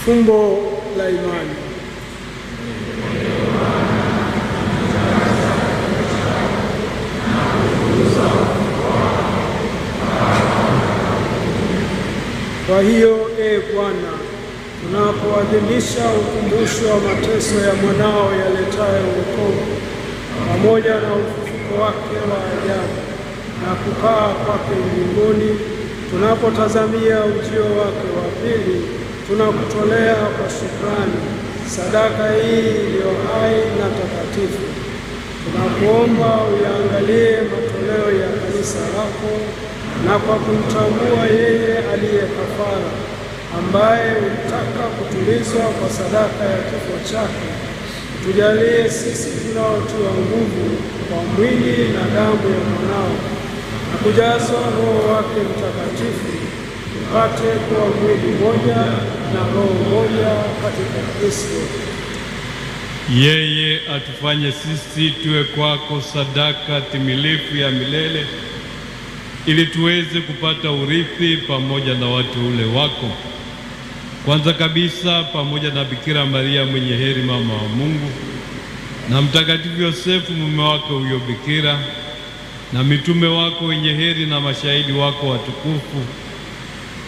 Fumbo la imani. Kwa hiyo, Bwana, tunapoadhimisha ukumbusho wa mateso ya mwanao yaletayo wokovu, pamoja na ufufuko wake wa ajabu na kukaa kwake mbinguni, tunapotazamia ujio wake wa pili, tunakutolea kwa shukrani sadaka hii iliyo hai na takatifu. Tunakuomba uyaangalie matoleo ya kanisa lako, na kwa kumtambua yeye aliye kafara, ambaye ulitaka kutulizwa kwa sadaka ya kifo chake, tujalie sisi tunaotiwa nguvu kwa mwili na damu ya mwanao na kujazwa Roho wake Mtakatifu, tupate kuwa mwili mmoja na roho moja katika Kristo. Yeye atufanye sisi tuwe kwako sadaka timilifu ya milele, ili tuweze kupata urithi pamoja na wateule wako, kwanza kabisa pamoja na Bikira Maria mwenye heri mama wa Mungu, na Mtakatifu Yosefu mume wake huyo bikira, na mitume wako wenye heri na mashahidi wako watukufu,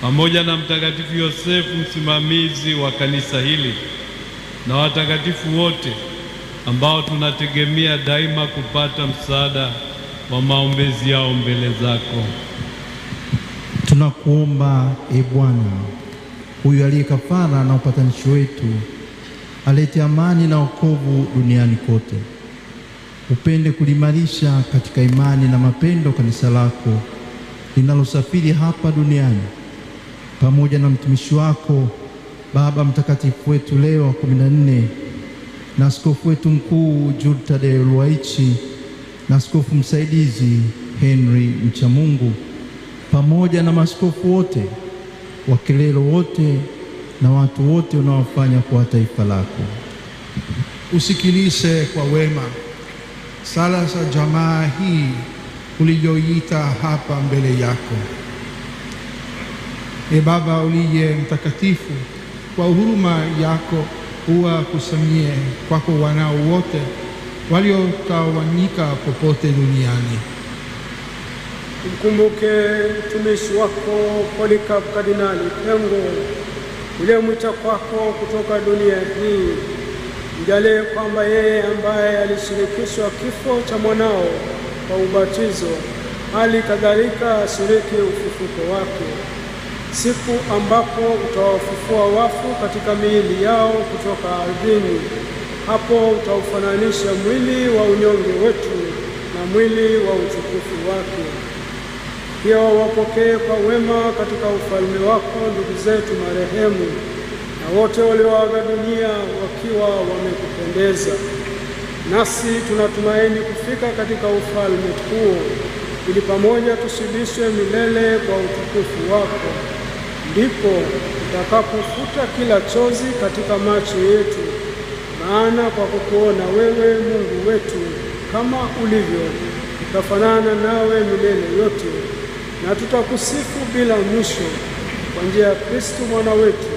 pamoja na Mtakatifu Yosefu msimamizi wa kanisa hili, na watakatifu wote ambao tunategemea daima kupata msaada wa maombezi yao mbele zako. Tunakuomba, Bwana, huyu aliye kafara na upatanisho wetu, alete amani na wokovu duniani kote. Upende kulimarisha katika imani na mapendo kanisa lako linalosafiri hapa duniani, pamoja na mtumishi wako Baba Mtakatifu wetu Leo wa 14 na askofu wetu mkuu Jude Tadeo Ruwaichi na askofu msaidizi Henry Mchamungu, pamoja na maaskofu wote, wakilelo wote na watu wote unaofanya kwa taifa lako. Usikilize kwa wema sala za jamaa hii uliyoita hapa mbele yako. Baba uliye mtakatifu, kwa huruma yako uwakusanyie kwako wanao wote waliotawanyika popote duniani. Mkumbuke mtumishi wako Polycarp Kardinali Pengo uliyemwita kwako kutoka dunia hii. Mjalie kwamba yeye ambaye alishirikishwa kifo cha mwanao kwa ubatizo, hali kadhalika ashiriki ufufuko wake, siku ambapo utawafufua wafu katika miili yao kutoka ardhini. Hapo utaufananisha mwili wa unyonge wetu na mwili wa utukufu wake. Pia wapokee kwa wema katika ufalme wako ndugu zetu marehemu na wote walioaga dunia wakiwa wamekupendeza. Nasi tunatumaini kufika katika ufalme huo, ili pamoja tushibishwe milele kwa utukufu wako. Ndipo utakapofuta kila chozi katika macho yetu, maana kwa kukuona wewe Mungu wetu kama ulivyo, tutafanana nawe milele yote, na tutakusifu bila mwisho kwa njia ya Kristo mwana wetu,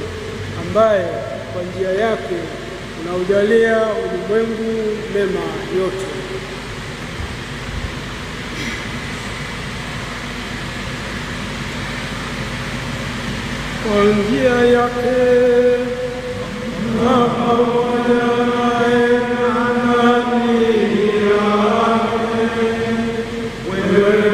ambaye kwa njia yake unaujalia ulimwengu mema yote. Kwa njia yake na pamoja naye na ndani yake, wewe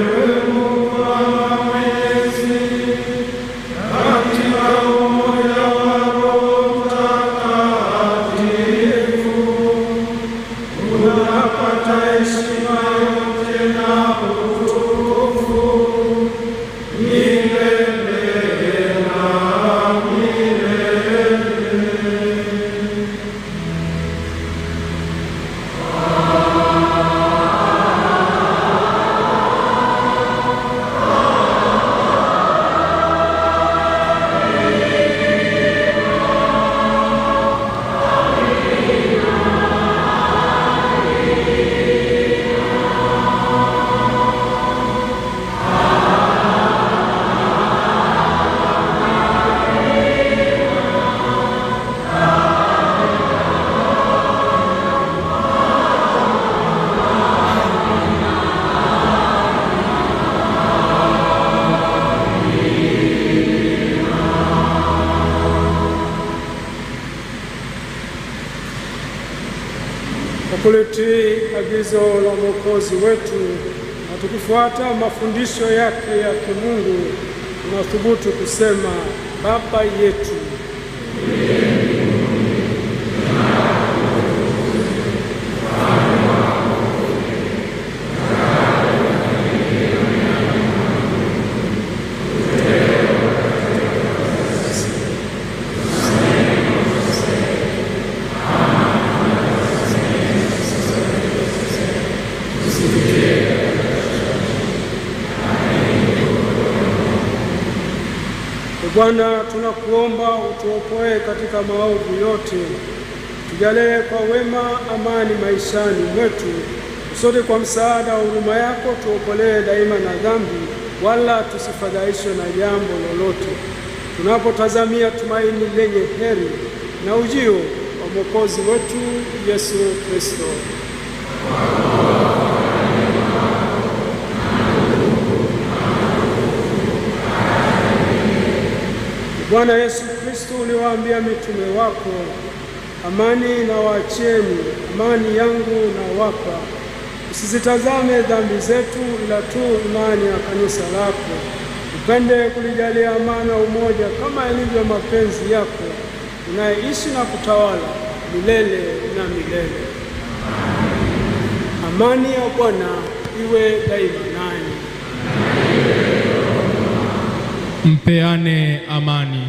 kulitii agizo la Mwokozi wetu na tukifuata mafundisho yake ya kimungu, tunathubutu kusema: Baba yetu. Bwana, tunakuomba utuokoe katika maovu yote, tujalie kwa wema amani maishani mwetu, sote kwa msaada wa huruma yako tuokolewe daima na dhambi, wala tusifadhaishwe na jambo lolote, tunapotazamia tumaini lenye heri na ujio wa Mwokozi wetu Yesu Kristo. Bwana Yesu Kristo, uliwaambia mitume wako, amani na waachieni, amani yangu na wapa. Usizitazame dhambi zetu, ila tu imani ya kanisa lako. Upende kulijalia amani na umoja kama ilivyo mapenzi yako, unayeishi na kutawala milele na milele. Amani ya Bwana iwe daima nanyi. Mpeane amani.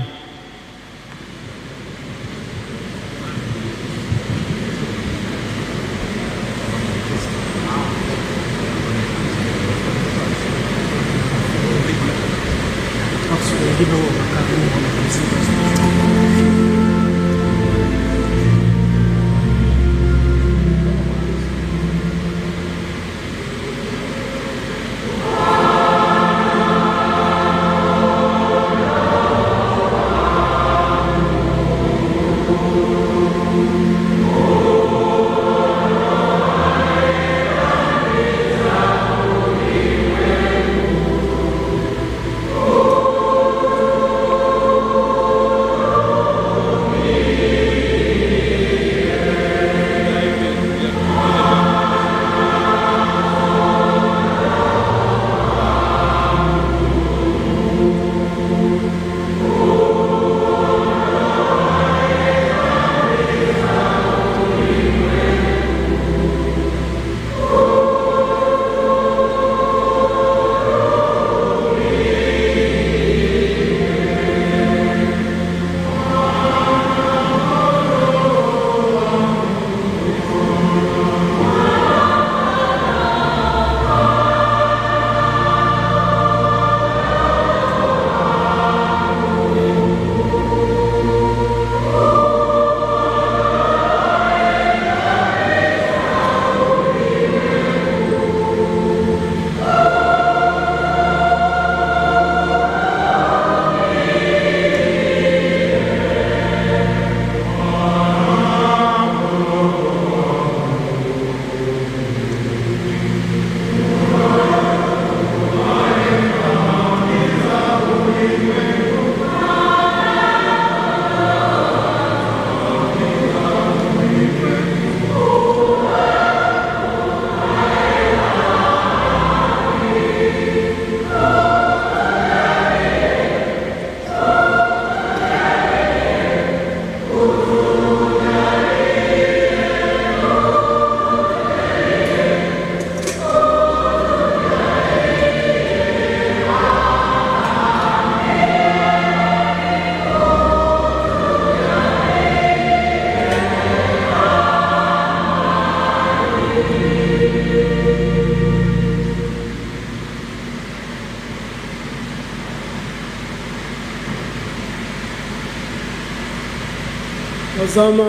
Tazama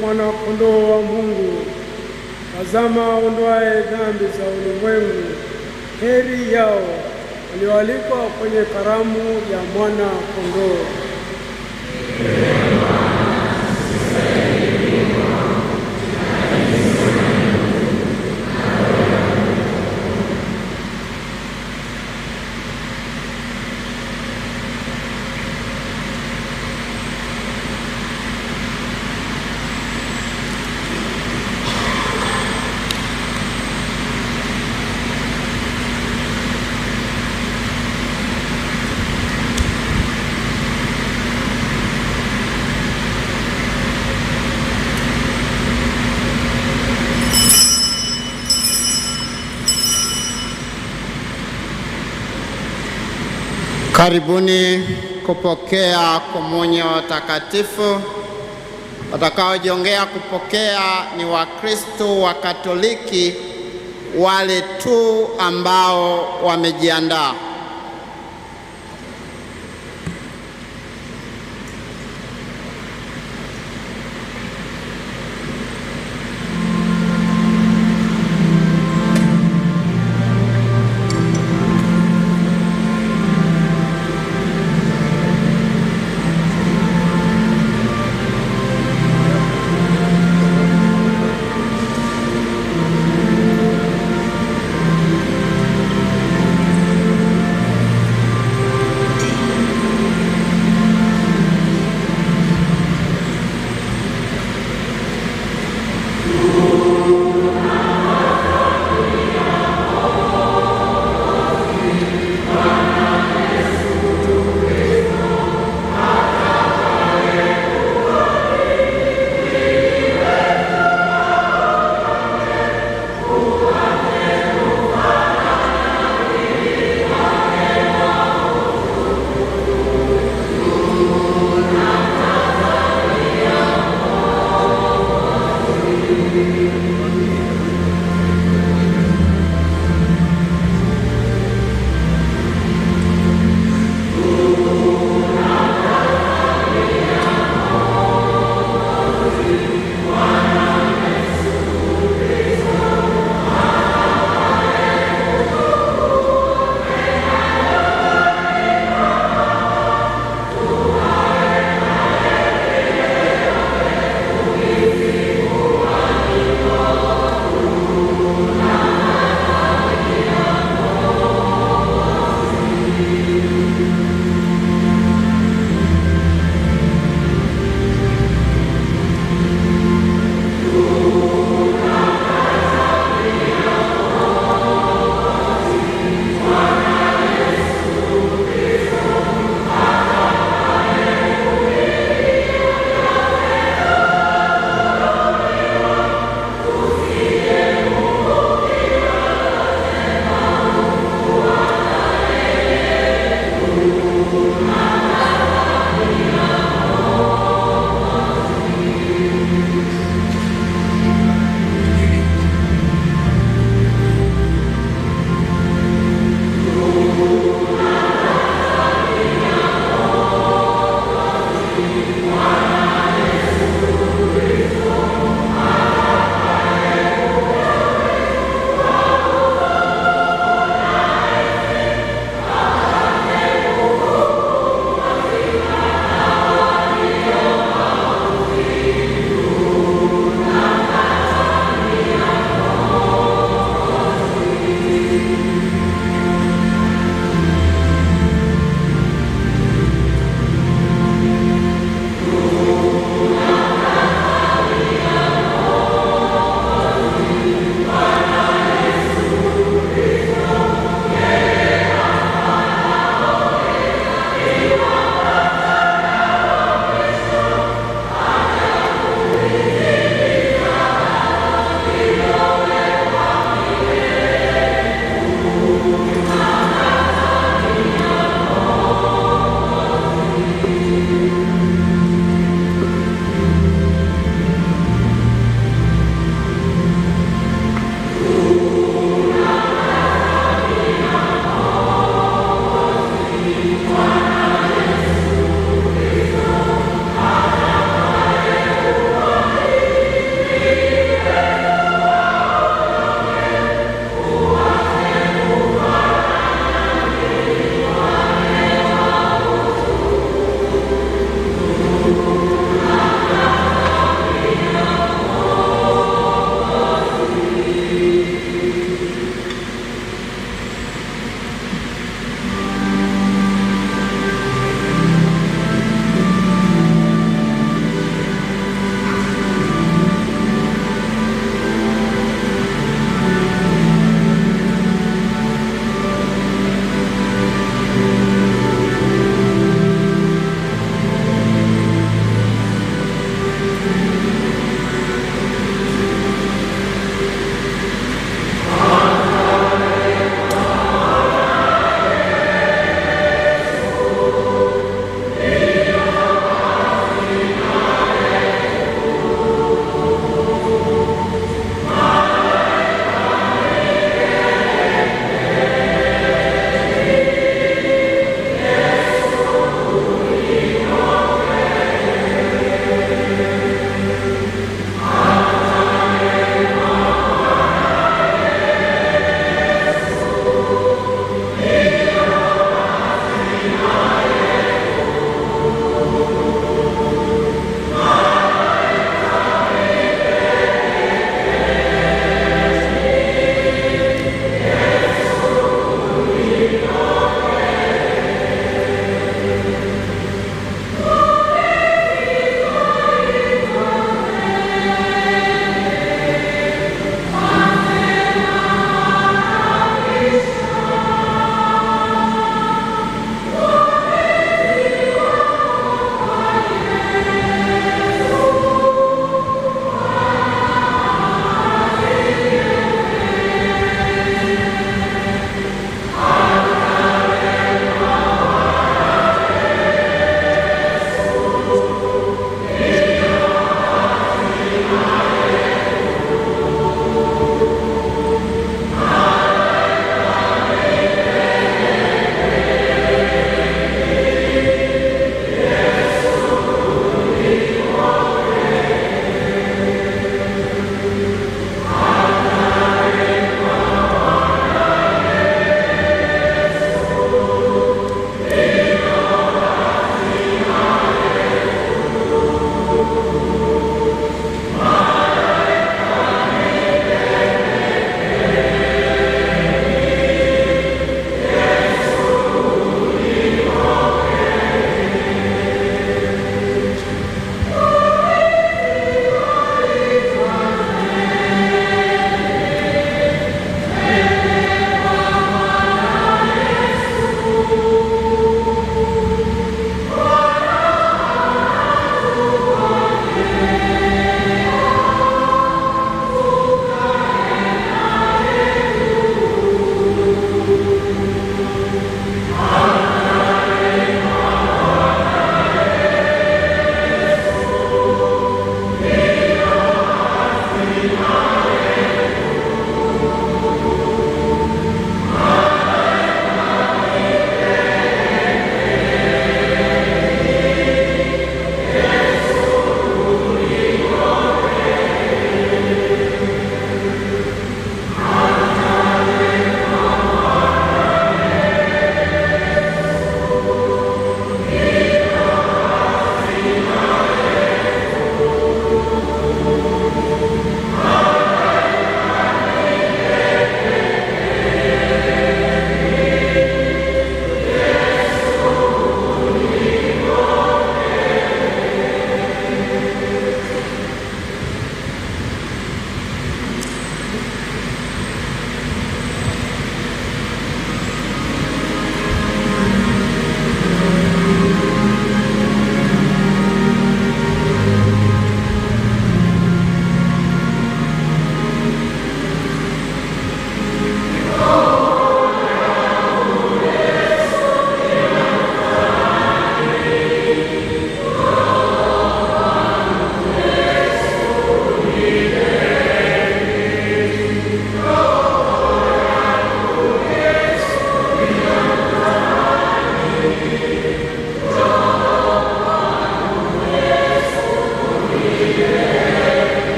mwana-kondoo wa Mungu, tazama aondoaye dhambi za ulimwengu. Heri yao walioalikwa kwenye karamu ya mwana-kondoo. Karibuni kupokea komunyo takatifu. Watakaojiongea kupokea ni Wakristo wa Katoliki wale tu ambao wamejiandaa.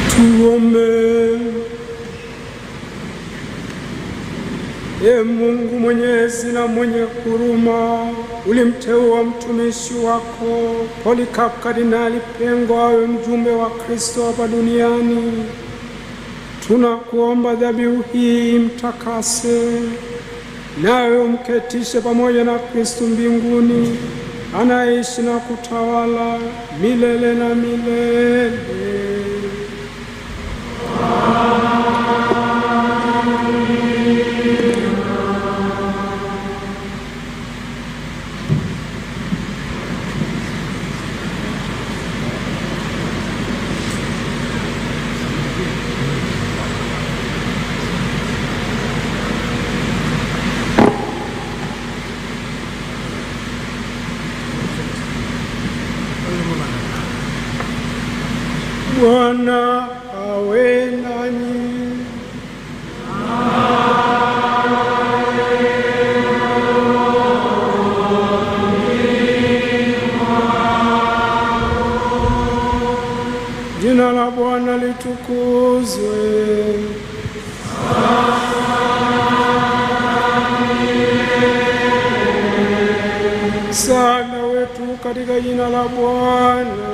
Tuombe. Ee Mungu mwenyezi na mwenye huruma, ulimteua mtumishi wako Polycarp Kardinali Pengo awe mjumbe wa Kristo hapa duniani. Tunakuomba dhabihu hii mtakase nawe umketishe pamoja na Kristo mbinguni, anaishi na kutawala milele na milele. Bwana awe nanyi. Jina la Bwana litukuzwe. Msaada wetu katika jina la Bwana.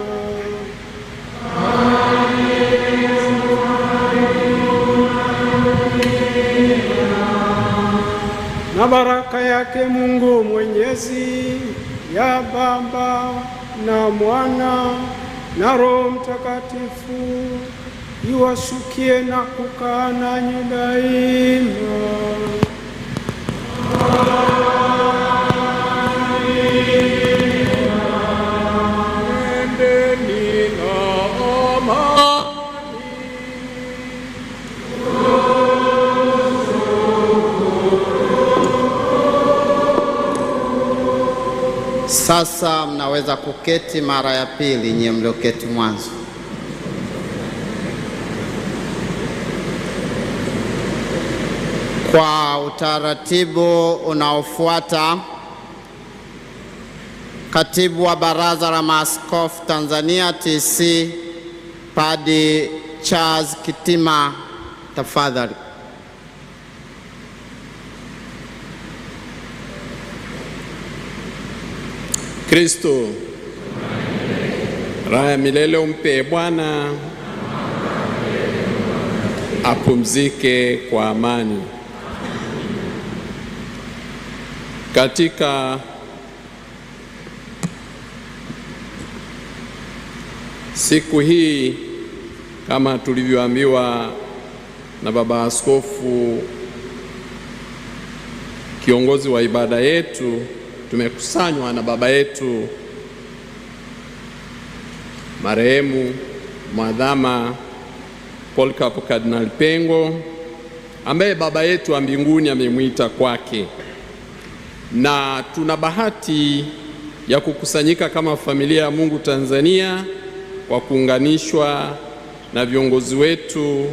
Na baraka yake Mungu Mwenyezi, ya Baba na Mwana na Roho Mtakatifu, iwashukie na kukaa nanyi daima. Sasa mnaweza kuketi mara ya pili, nyie mlioketi mwanzo. Kwa utaratibu unaofuata, Katibu wa Baraza la Maaskofu Tanzania TC, Padre Charles Kitima, tafadhali. Kristo, raha ya milele umpe Bwana, apumzike kwa amani. Katika siku hii, kama tulivyoambiwa na Baba Askofu, kiongozi wa ibada yetu, tumekusanywa na baba yetu marehemu Mwadhama Polycarp Kardinali Pengo, ambaye baba yetu wa mbinguni amemwita kwake, na tuna bahati ya kukusanyika kama familia ya Mungu Tanzania kwa kuunganishwa na viongozi wetu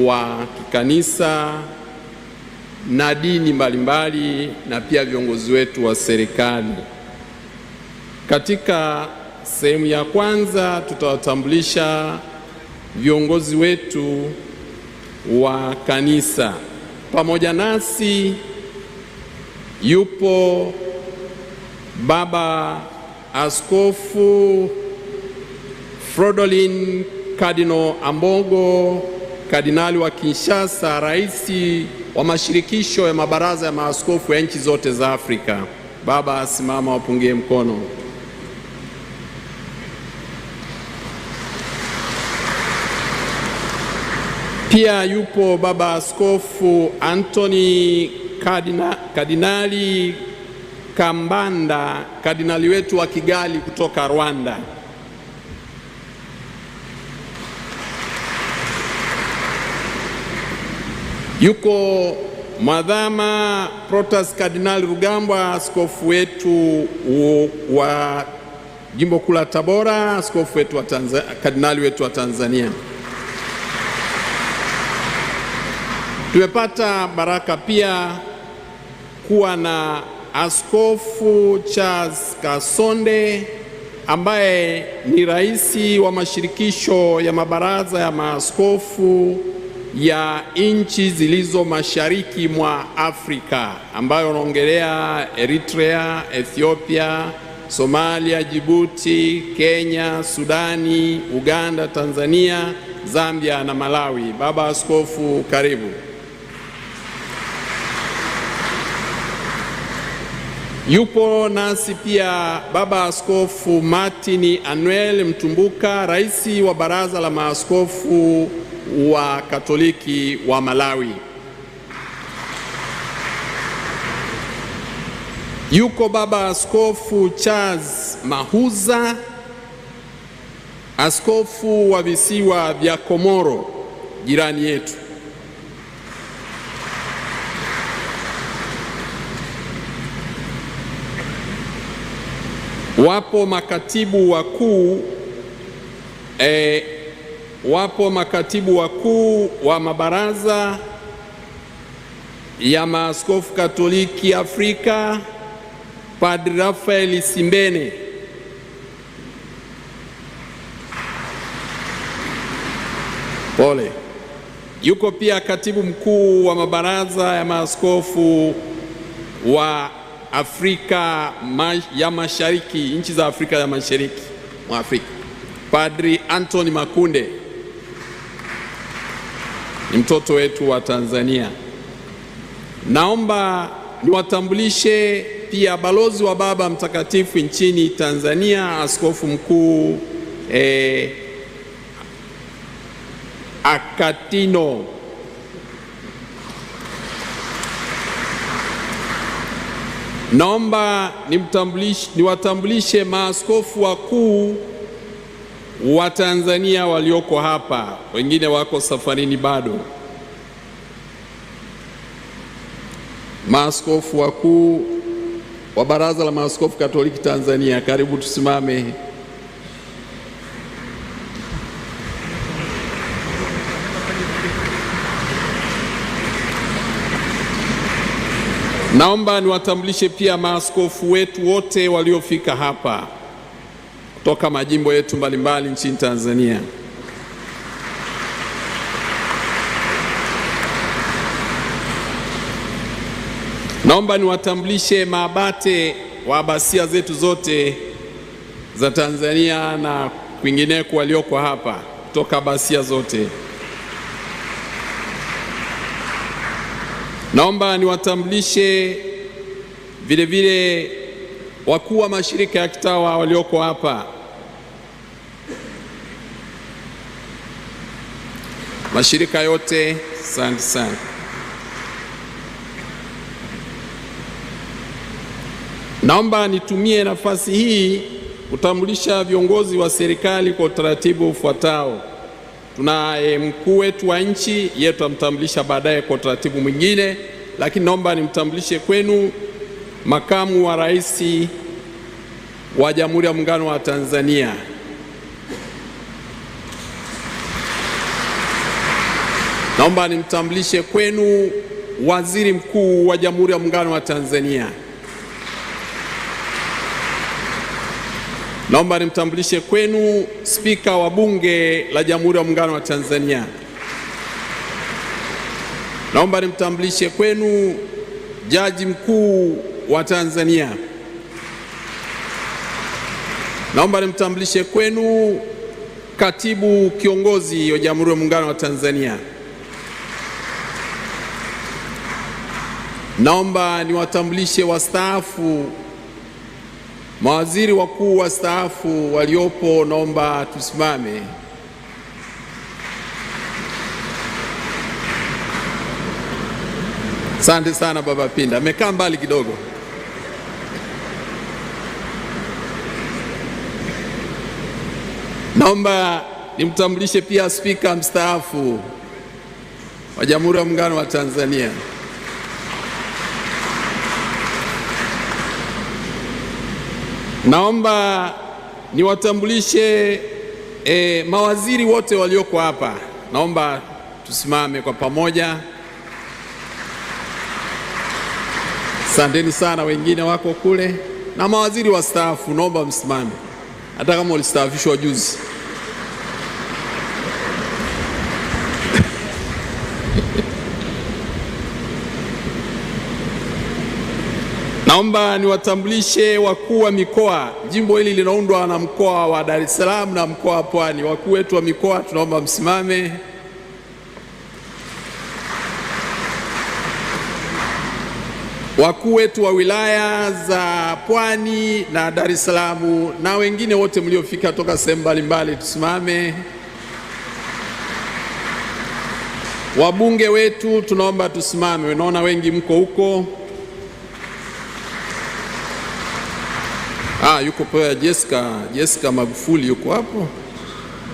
wa kikanisa na dini mbalimbali na pia viongozi wetu wa serikali. Katika sehemu ya kwanza tutawatambulisha viongozi wetu wa kanisa. Pamoja nasi yupo Baba Askofu Fridolin Cardinal Ambogo, kardinali wa Kinshasa, raisi wa mashirikisho ya mabaraza ya maaskofu ya nchi zote za Afrika. Baba, simama wapungie mkono. Pia yupo Baba Askofu Anthony Kardinali Kambanda, kardinali wetu wa Kigali kutoka Rwanda. Yuko Mwadhama Protas Kardinali Rugambwa, askofu wetu wa Jimbo kuu la Tabora, askofu wetu wa kardinali wetu wa Tanzania. Tumepata baraka pia kuwa na Askofu Charles Kasonde ambaye ni raisi wa mashirikisho ya mabaraza ya maaskofu ya nchi zilizo mashariki mwa Afrika, ambayo wanaongelea Eritrea, Ethiopia, Somalia, Djibouti, Kenya, Sudani, Uganda, Tanzania, Zambia na Malawi. Baba Askofu, karibu. Yupo nasi pia Baba Askofu Martin Anuel Mtumbuka, rais wa Baraza la Maaskofu wa Katoliki wa Malawi. Yuko Baba Askofu Charles Mahuza, askofu wa visiwa vya Komoro, jirani yetu. Wapo makatibu wakuu wa mabaraza ya maaskofu Katoliki Afrika, Padre Rafael Simbene. Pole. Yuko pia katibu mkuu wa mabaraza ya maaskofu wa Afrika ya Mashariki, nchi za Afrika ya Mashariki mwa Afrika, Padri Anthony Makunde, ni mtoto wetu wa Tanzania. Naomba niwatambulishe pia balozi wa Baba Mtakatifu nchini Tanzania, Askofu Mkuu Akatino. Naomba niwatambulishe maaskofu wakuu wa Tanzania walioko hapa, wengine wako safarini bado. Maaskofu wakuu wa Baraza la Maaskofu Katoliki Tanzania, karibu tusimame. Naomba niwatambulishe pia maaskofu wetu wote waliofika hapa kutoka majimbo yetu mbalimbali nchini Tanzania. Naomba niwatambulishe maabate wa abasia zetu zote za Tanzania na kwingineko walioko hapa kutoka abasia zote. Naomba niwatambulishe vile vile wakuu wa mashirika ya kitawa walioko hapa. Mashirika yote, asante sana. Naomba nitumie nafasi hii kutambulisha viongozi wa serikali kwa utaratibu ufuatao. Tunaye mkuu wetu wa nchi, yeye tutamtambulisha baadaye kwa utaratibu mwingine, lakini naomba nimtambulishe kwenu makamu wa rais wa Jamhuri ya Muungano wa Tanzania. Naomba nimtambulishe kwenu waziri mkuu wa Jamhuri ya Muungano wa Tanzania. Naomba nimtambulishe kwenu spika wa Bunge la Jamhuri ya Muungano wa Tanzania. Naomba nimtambulishe kwenu jaji mkuu wa Tanzania. Naomba nimtambulishe kwenu katibu kiongozi wa Jamhuri ya Muungano wa Tanzania. Naomba niwatambulishe wastaafu, mawaziri wakuu wastaafu waliopo, naomba tusimame. Asante sana Baba Pinda, amekaa mbali kidogo. Naomba nimtambulishe pia spika mstaafu wa Jamhuri ya Muungano wa Tanzania. Naomba niwatambulishe mawaziri wote walioko hapa. Naomba tusimame kwa pamoja. Asanteni sana, wengine wako kule. Na mawaziri wastaafu, naomba msimame, hata kama ulistaafishwa juzi. Naomba niwatambulishe wakuu wa mikoa. Jimbo hili linaundwa na mkoa wa Dar es Salaam na mkoa wa Pwani. Wakuu wetu wa mikoa, tunaomba msimame. wakuu wetu wa wilaya za Pwani na Dar es Salaam na wengine wote mliofika toka sehemu mbalimbali, tusimame. Wabunge wetu tunaomba tusimame, unaona wengi mko huko. Yuko pia Jessica Magufuli yuko hapo,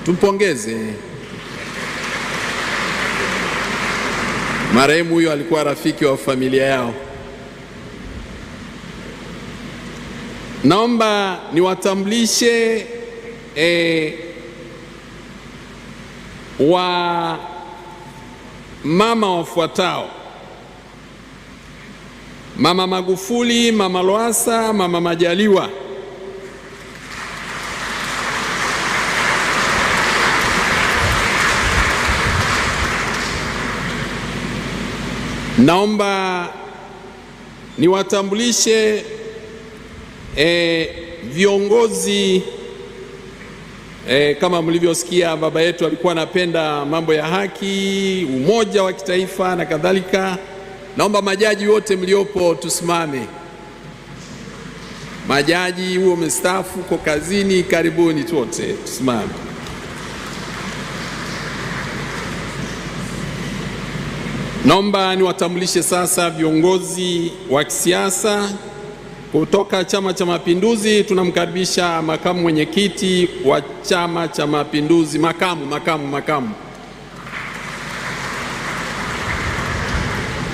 tumpongeze. Marehemu huyo alikuwa rafiki wa familia yao. Naomba niwatambulishe wa mama wafuatao: Mama Magufuli, Mama Lowassa, Mama Majaliwa. Naomba niwatambulishe viongozi. Kama mlivyosikia, baba yetu alikuwa anapenda mambo ya haki, umoja wa kitaifa na kadhalika. Naomba majaji wote mliopo tusimame. Majaji huo mstaafu kwa kazini, karibuni wote tusimame. Naomba niwatambulishe sasa viongozi wa kisiasa kutoka Chama cha Mapinduzi. Tunamkaribisha makamu mwenyekiti wa Chama cha Mapinduzi, makamu.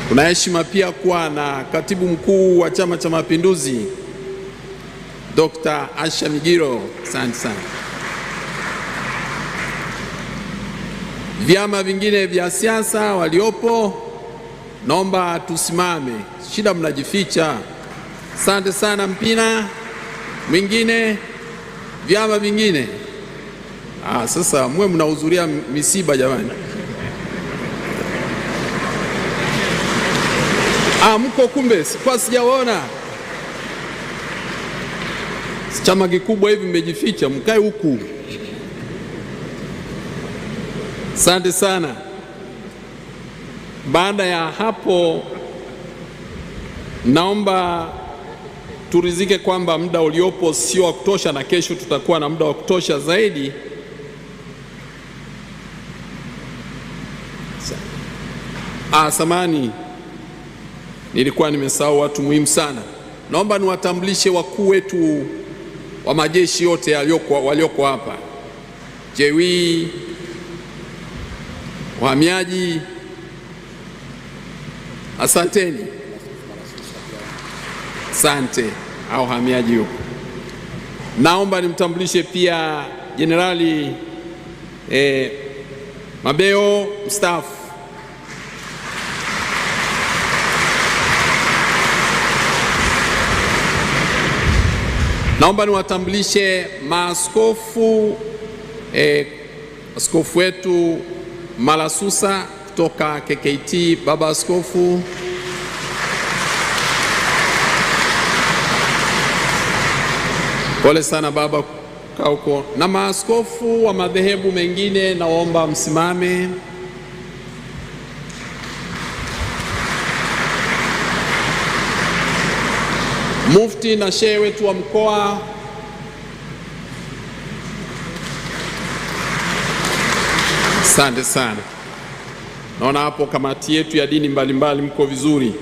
Tuna heshima pia kuwa na katibu mkuu wa Chama cha Mapinduzi, Dr. Asha Migiro. Asante sana. Vyama vingine vya siasa waliopo, naomba tusimame. Shida mnajificha. Asante sana. Mpina mwingine, vyama vingine. Sasa mwe mnahudhuria misiba jamani. Mko kumbe, kwa sijaona. Chama kikubwa hivi mmejificha, mkae huku. Asante sana. Baada ya hapo, naomba turizike kwamba muda uliopo sio wa kutosha, na kesho tutakuwa na muda wa kutosha zaidi. Samani, nilikuwa nimesahau watu muhimu sana. Naomba niwatambulishe wakuu wetu wa majeshi yote walioko hapa: Jewi, wahamiaji. Asanteni. Asante au hamiaji huko. Naomba nimtambulishe pia Jenerali Mabeo mstaafu. Naomba niwatambulishe maaskofu, askofu wetu Malasusa kutoka KKT. Baba Askofu. Pole sana baba kauko. Na maaskofu wa madhehebu mengine naomba msimame. Mufti na shehe wetu wa mkoa. Asante sana. Naona hapo kamati yetu ya dini mbalimbali mko vizuri.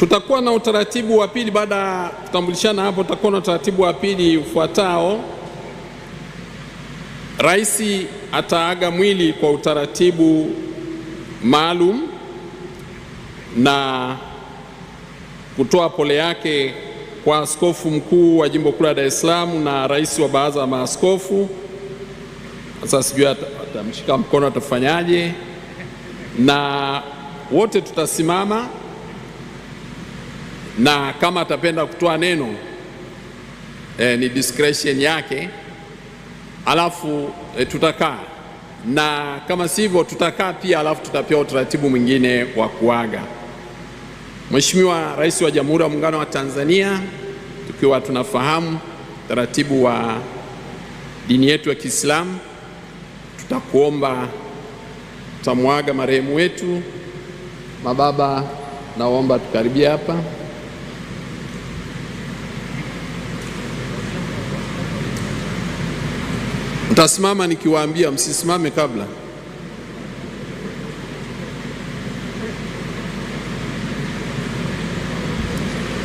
Tutakuwa na utaratibu wa pili baada ya kutambulishana hapo. Tutakuwa na utaratibu wa pili ufuatao. Rais ataaga mwili kwa utaratibu maalum na kutoa pole yake kwa askofu mkuu wa jimbo kuu la Dar es Salaam na rais wa baraza la maaskofu. Sasa sijui atamshika mkono atafanyaje, na wote tutasimama, na kama atapenda kutoa neno ni discretion yake, alafu tutakaa, na kama sivyo tutakaa pia, alafu tutapewa utaratibu mwingine wa kuaga. Mheshimiwa Rais wa Jamhuri ya Muungano wa Tanzania, tukiwa tunafahamu taratibu wa dini yetu ya Kiislamu, tutakuomba, tutamuaga marehemu wetu, mababa naomba tukaribie hapa. Mtasimama nikiwaambia, msisimame kabla.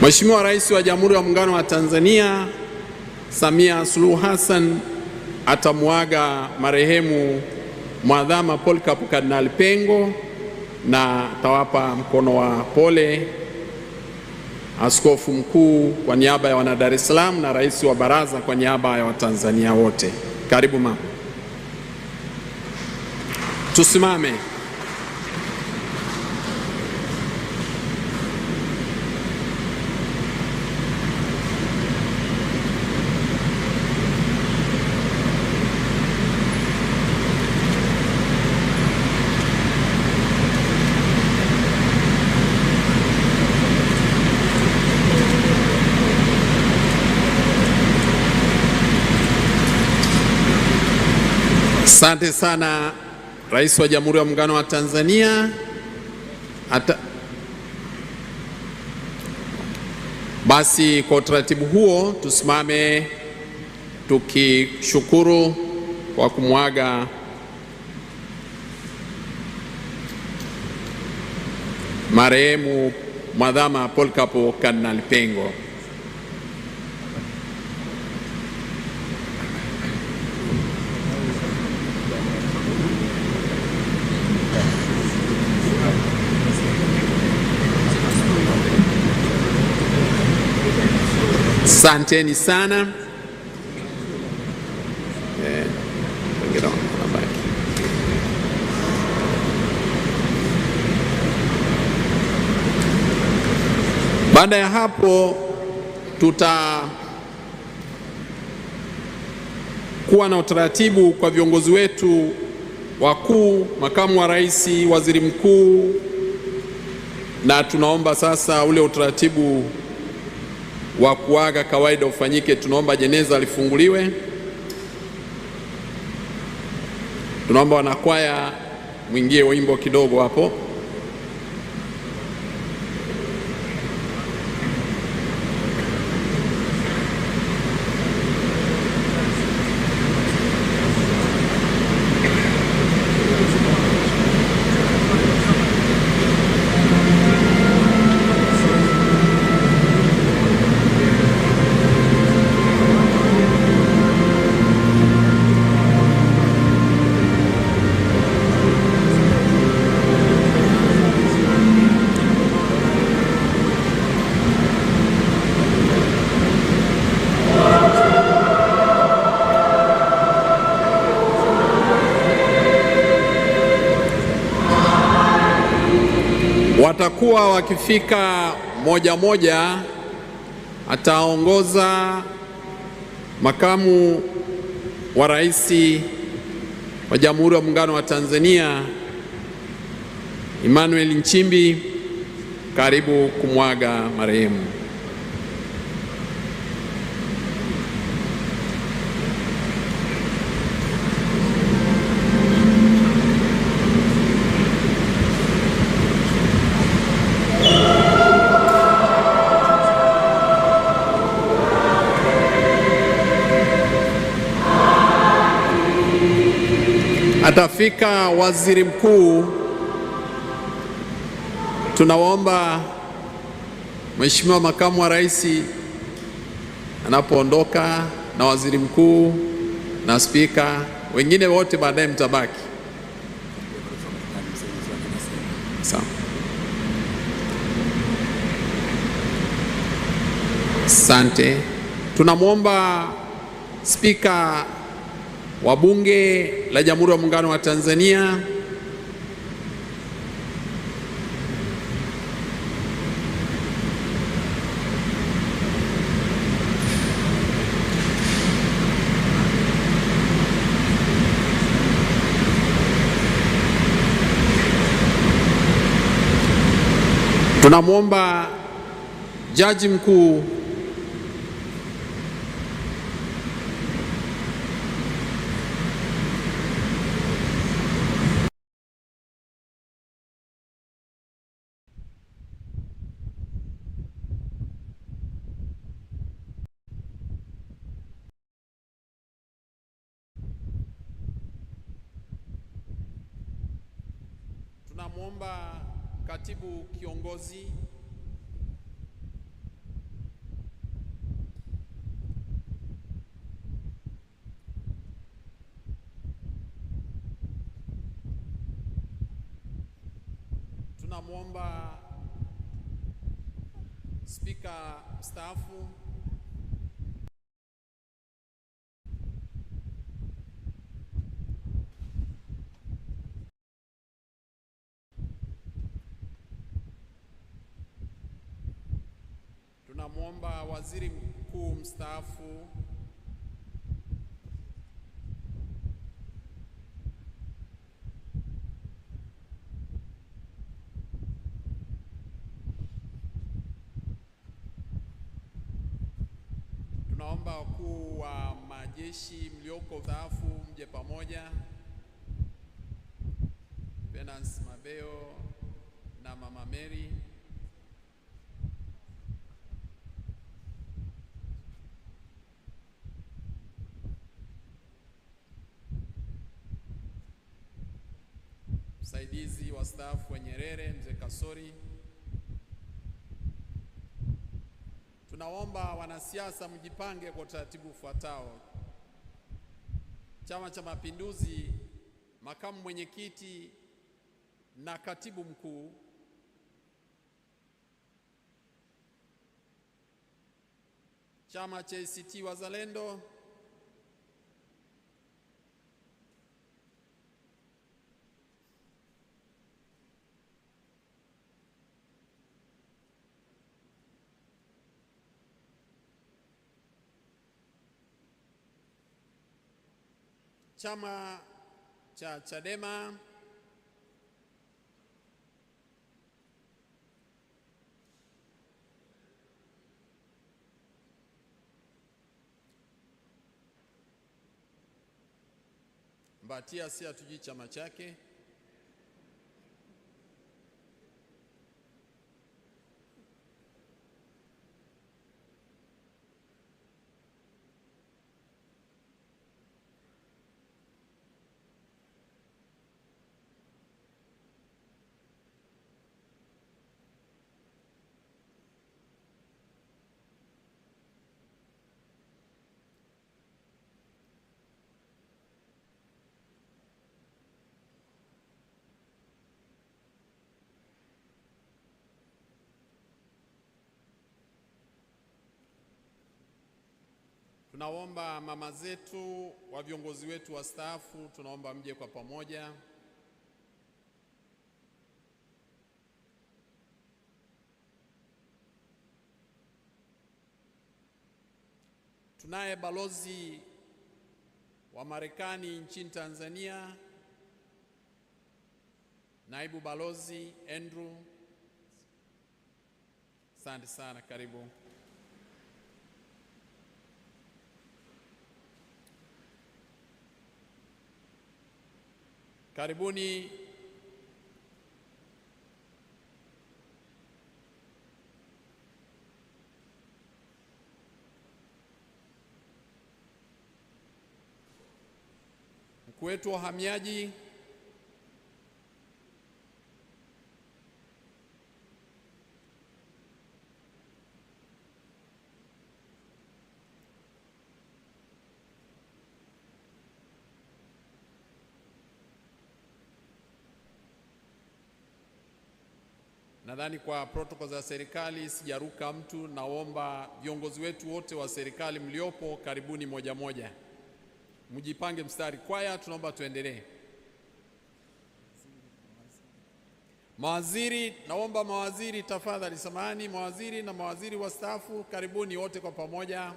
Mheshimiwa Rais wa Jamhuri ya Muungano wa Tanzania Samia Suluhu Hassan atamuaga marehemu Mwadhama Polycarp Kardinali Pengo na atawapa mkono wa pole Askofu Mkuu kwa niaba ya wana Dar es Salaam na Rais wa Baraza kwa niaba ya Watanzania wote. Karibu mama. Tusimame. Asante sana Rais wa Jamhuri ya Muungano wa Tanzania. Basi kwa utaratibu huo tusimame tukishukuru kwa kumwaga marehemu Mwadhama Polycarp Kardinali Pengo. Asanteni sana. Baada ya hapo tutakuwa na utaratibu kwa viongozi wetu wakuu, makamu wa rais, waziri mkuu, na tunaomba sasa ule utaratibu wa kuaga kawaida ufanyike. Tunaomba jeneza lifunguliwe. Tunaomba wanakwaya mwingie wimbo kidogo hapo. Watakuwa wakifika moja moja, ataongoza makamu wa rais wa Jamhuri ya Muungano wa Tanzania Emmanuel Nchimbi. Karibu kumwaga marehemu. Atafika waziri mkuu. Tunaomba Mheshimiwa makamu wa rais anapoondoka na waziri mkuu na spika, wengine wote baadaye mtabaki. Sawa. Asante. Tunamwomba spika wa Bunge la Jamhuri ya Muungano wa Tanzania tunamwomba Jaji Mkuu Tunamwomba katibu kiongozi tunamwomba spika mstaafu tunamwomba waziri mkuu mstaafu tunaomba wakuu wa majeshi mlioko mstaafu mje pamoja, Venance Mabeo na Mama Mary. Msaidizi wa staafu wa Nyerere Mzee Kasori. Tunaomba wanasiasa mjipange kwa utaratibu ufuatao: Chama cha Mapinduzi, makamu mwenyekiti na katibu mkuu; chama cha ACT Wazalendo; chama cha Chadema; Mbatia si hatujui chama chake; tunaomba mama zetu wa viongozi wetu wastaafu, tunaomba mje kwa pamoja. Tunaye balozi wa Marekani nchini Tanzania, naibu balozi Andrew. Asante sana, karibu. Karibuni mkuu wetu wa uhamiaji, nadhani kwa protokoli za serikali sijaruka mtu. Naomba viongozi wetu wote wa serikali mliopo, karibuni moja moja, mjipange mstari. Kwaya, tunaomba tuendelee. Mawaziri, naomba mawaziri tafadhali, samahani, mawaziri na mawaziri wastaafu, karibuni wote kwa pamoja.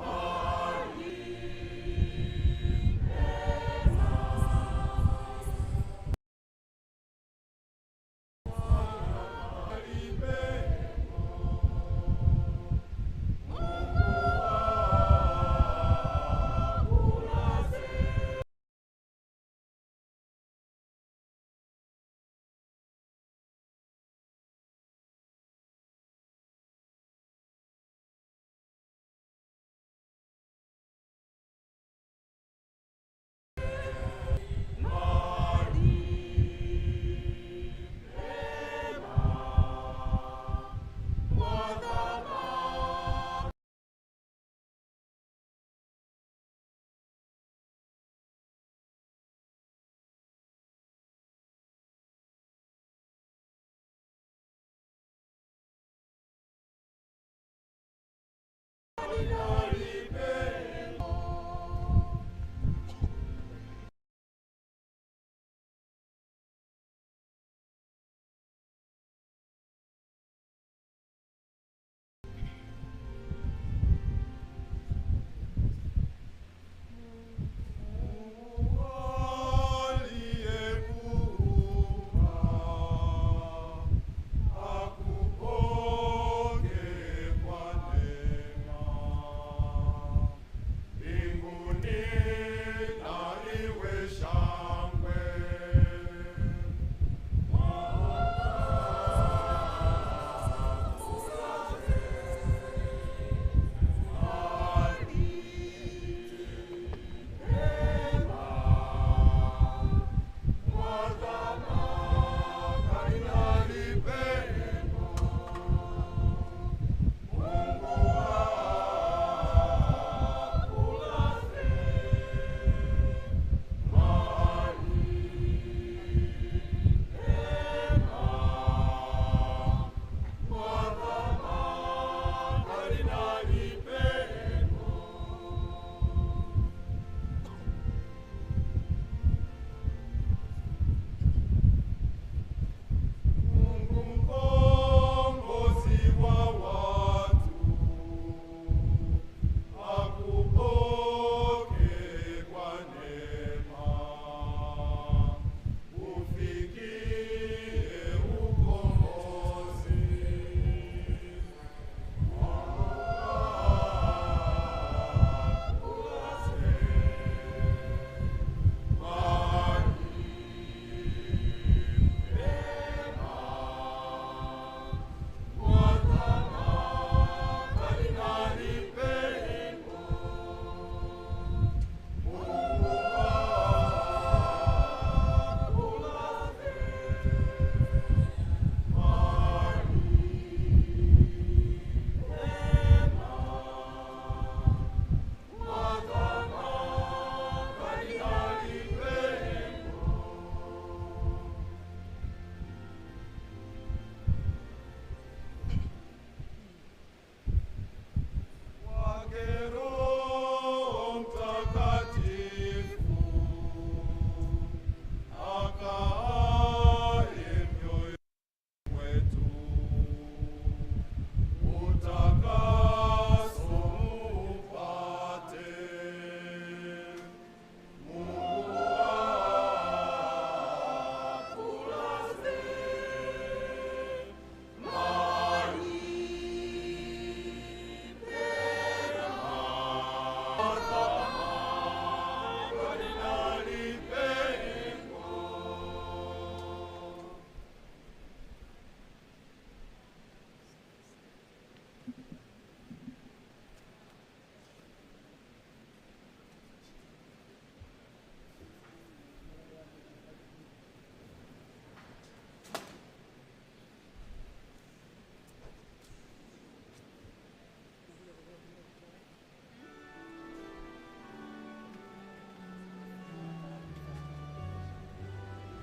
Amen.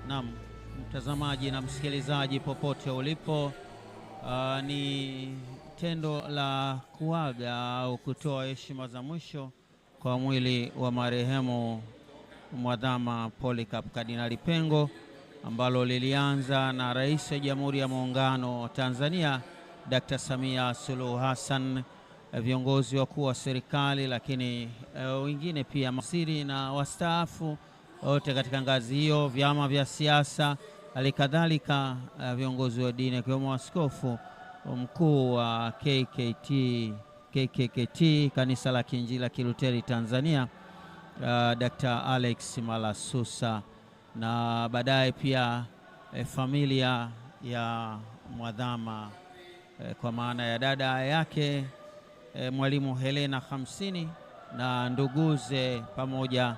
Naam, mtazamaji na msikilizaji popote ulipo, ni tendo la kuaga au kutoa heshima za mwisho kwa mwili wa marehemu Mwadhama Polycarp Kardinali Pengo, ambalo lilianza na Rais wa Jamhuri ya Muungano wa Tanzania Dr. Samia Suluhu Hassan, viongozi wakuu wa serikali, lakini wengine pia mawaziri na wastaafu wote katika ngazi hiyo, vyama vya siasa, halikadhalika viongozi wa dini akiwemo askofu mkuu wa KKKT Kanisa la Kiinjili la Kiluteri Tanzania, Dr. Alex Malasusa, na baadaye pia familia ya Mwadhama kwa maana ya dada yake Mwalimu Helena Hamsini na nduguze pamoja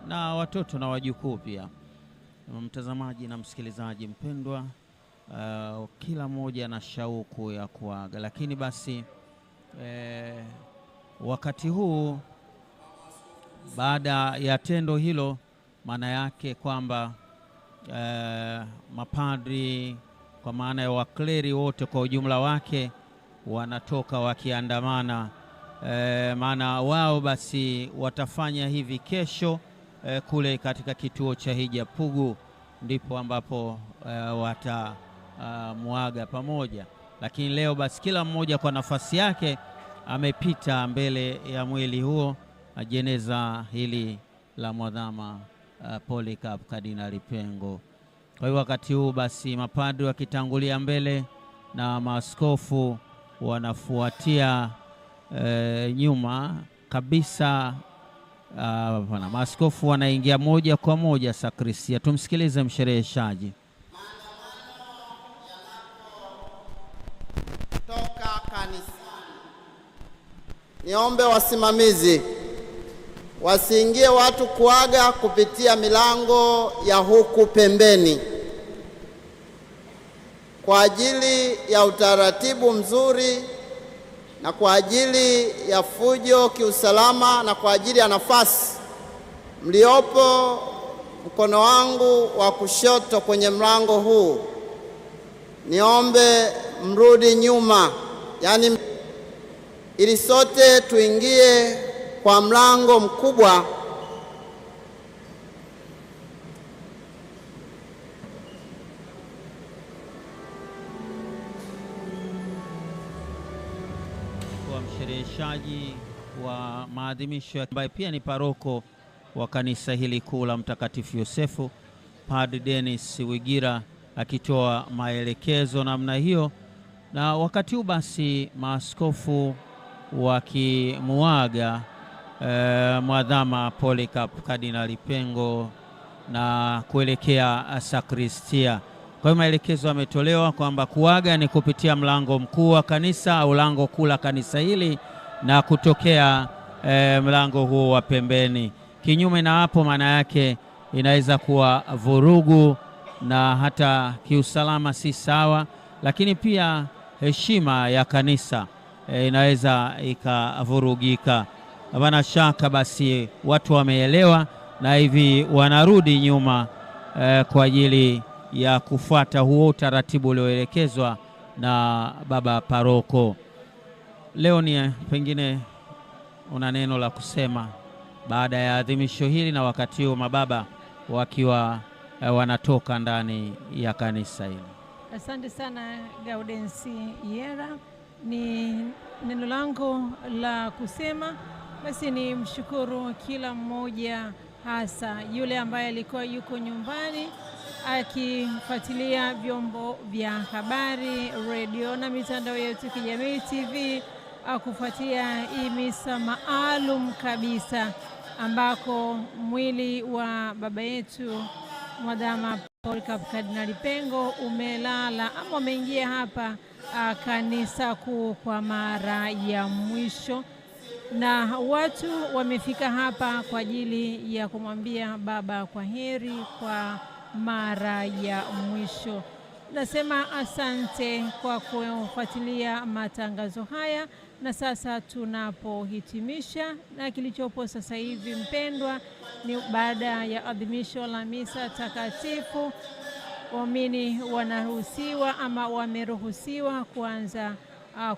na watoto na wajukuu pia. Mtazamaji na msikilizaji mpendwa, kila mmoja na shauku ya kuaga, lakini basi wakati huu baada ya tendo hilo, maana yake kwamba mapadri kwa maana ya wakleri wote kwa ujumla wake wanatoka wakiandamana, maana wao basi watafanya hivi kesho kule katika kituo cha Hija Pugu, ndipo ambapo watamuaga pamoja. Lakini leo basi kila mmoja kwa nafasi yake amepita mbele ya mwili huo, jeneza hili la Mwadhama Polycarp Kardinali Pengo. Kwa hiyo wakati huu basi mapadri wakitangulia mbele na maaskofu wanafuatia nyuma kabisa. Maaskofu wanaingia moja kwa moja sakristia. Tumsikilize mshereheshaji. Toka kanisa. Niombe wasimamizi wasiingie watu kuaga kupitia milango ya huku pembeni, kwa ajili ya utaratibu mzuri na kwa ajili ya fujo kiusalama na kwa ajili ya nafasi mliopo mkono wangu wa kushoto kwenye mlango huu. Niombe mrudi nyuma, yaani ili sote tuingie kwa mlango mkubwa kwa mshereheshaji wa maadhimisho ambaye pia ni paroko wa kanisa hili kuu la Mtakatifu Yosefu, Padre Dennis Wigira, akitoa maelekezo namna hiyo. Na wakati huu basi maaskofu wakimuaga Mwadhama Polycarp Kardinali Pengo na kuelekea sakristia. Kwa hiyo maelekezo yametolewa kwamba kuaga ni kupitia mlango mkuu wa kanisa au lango kuu la kanisa hili na kutokea mlango huo wa pembeni. Kinyume na hapo, maana yake inaweza kuwa vurugu na hata kiusalama si sawa, lakini pia heshima ya kanisa inaweza ikavurugika. Hapana shaka basi watu wameelewa na hivi wanarudi nyuma kwa ajili ya kufuata huo utaratibu ulioelekezwa na baba paroko. Leo ni pengine una neno la kusema baada ya adhimisho hili na wakati huo mababa wakiwa wanatoka ndani ya kanisa hili? Asante sana Gaudensi Yera. Ni neno langu la kusema basi ni mshukuru kila mmoja, hasa yule ambaye alikuwa yuko nyumbani akifuatilia vyombo vya habari, redio na mitandao yetu kijamii TV, akufuatia hii misa maalum kabisa ambako mwili wa baba yetu Mwadhama Polycarp Kardinali Pengo umelala ama umeingia hapa kanisa kuu kwa mara ya mwisho, na watu wamefika hapa kwa ajili ya kumwambia baba kwa heri kwa mara ya mwisho. Nasema asante kwa kufuatilia matangazo haya Na sasa tunapohitimisha, na kilichopo sasa hivi mpendwa, ni baada ya adhimisho la misa takatifu, waamini wanaruhusiwa ama wameruhusiwa kuanza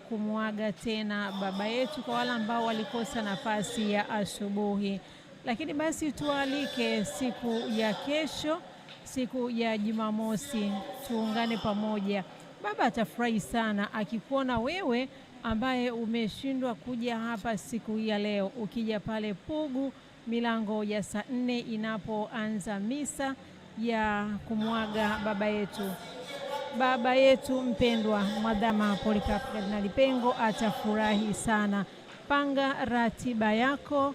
kumwaga tena baba yetu, kwa wale ambao walikosa nafasi ya asubuhi. Lakini basi tualike siku ya kesho, siku ya Jumamosi, tuungane pamoja. Baba atafurahi sana akikuona wewe ambaye umeshindwa kuja hapa siku ya leo, ukija pale Pugu milango ya saa 4 inapoanza misa ya kumwaga baba yetu. Baba yetu mpendwa Mwadhama Polycarp Kardinali Pengo atafurahi sana. Panga ratiba yako,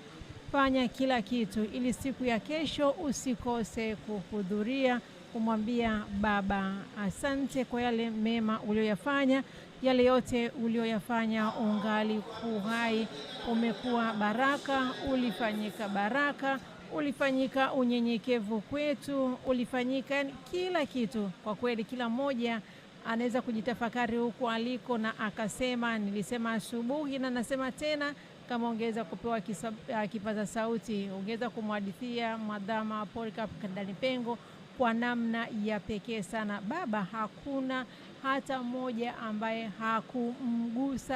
fanya kila kitu ili siku ya kesho usikose kuhudhuria, kumwambia baba asante kwa yale mema ulioyafanya, yale yote ulioyafanya ungali kuhai. Umekuwa baraka, ulifanyika baraka, ulifanyika unyenyekevu kwetu, ulifanyika kila kitu. Kwa kweli kila mmoja anaweza kujitafakari huko aliko na akasema, nilisema asubuhi na nasema tena. Kama ungeweza kupewa kipaza sauti, ungeweza kumhadithia Mwadhama Polycarp Kardinali Pengo kwa namna ya pekee sana. Baba hakuna hata mmoja ambaye hakumgusa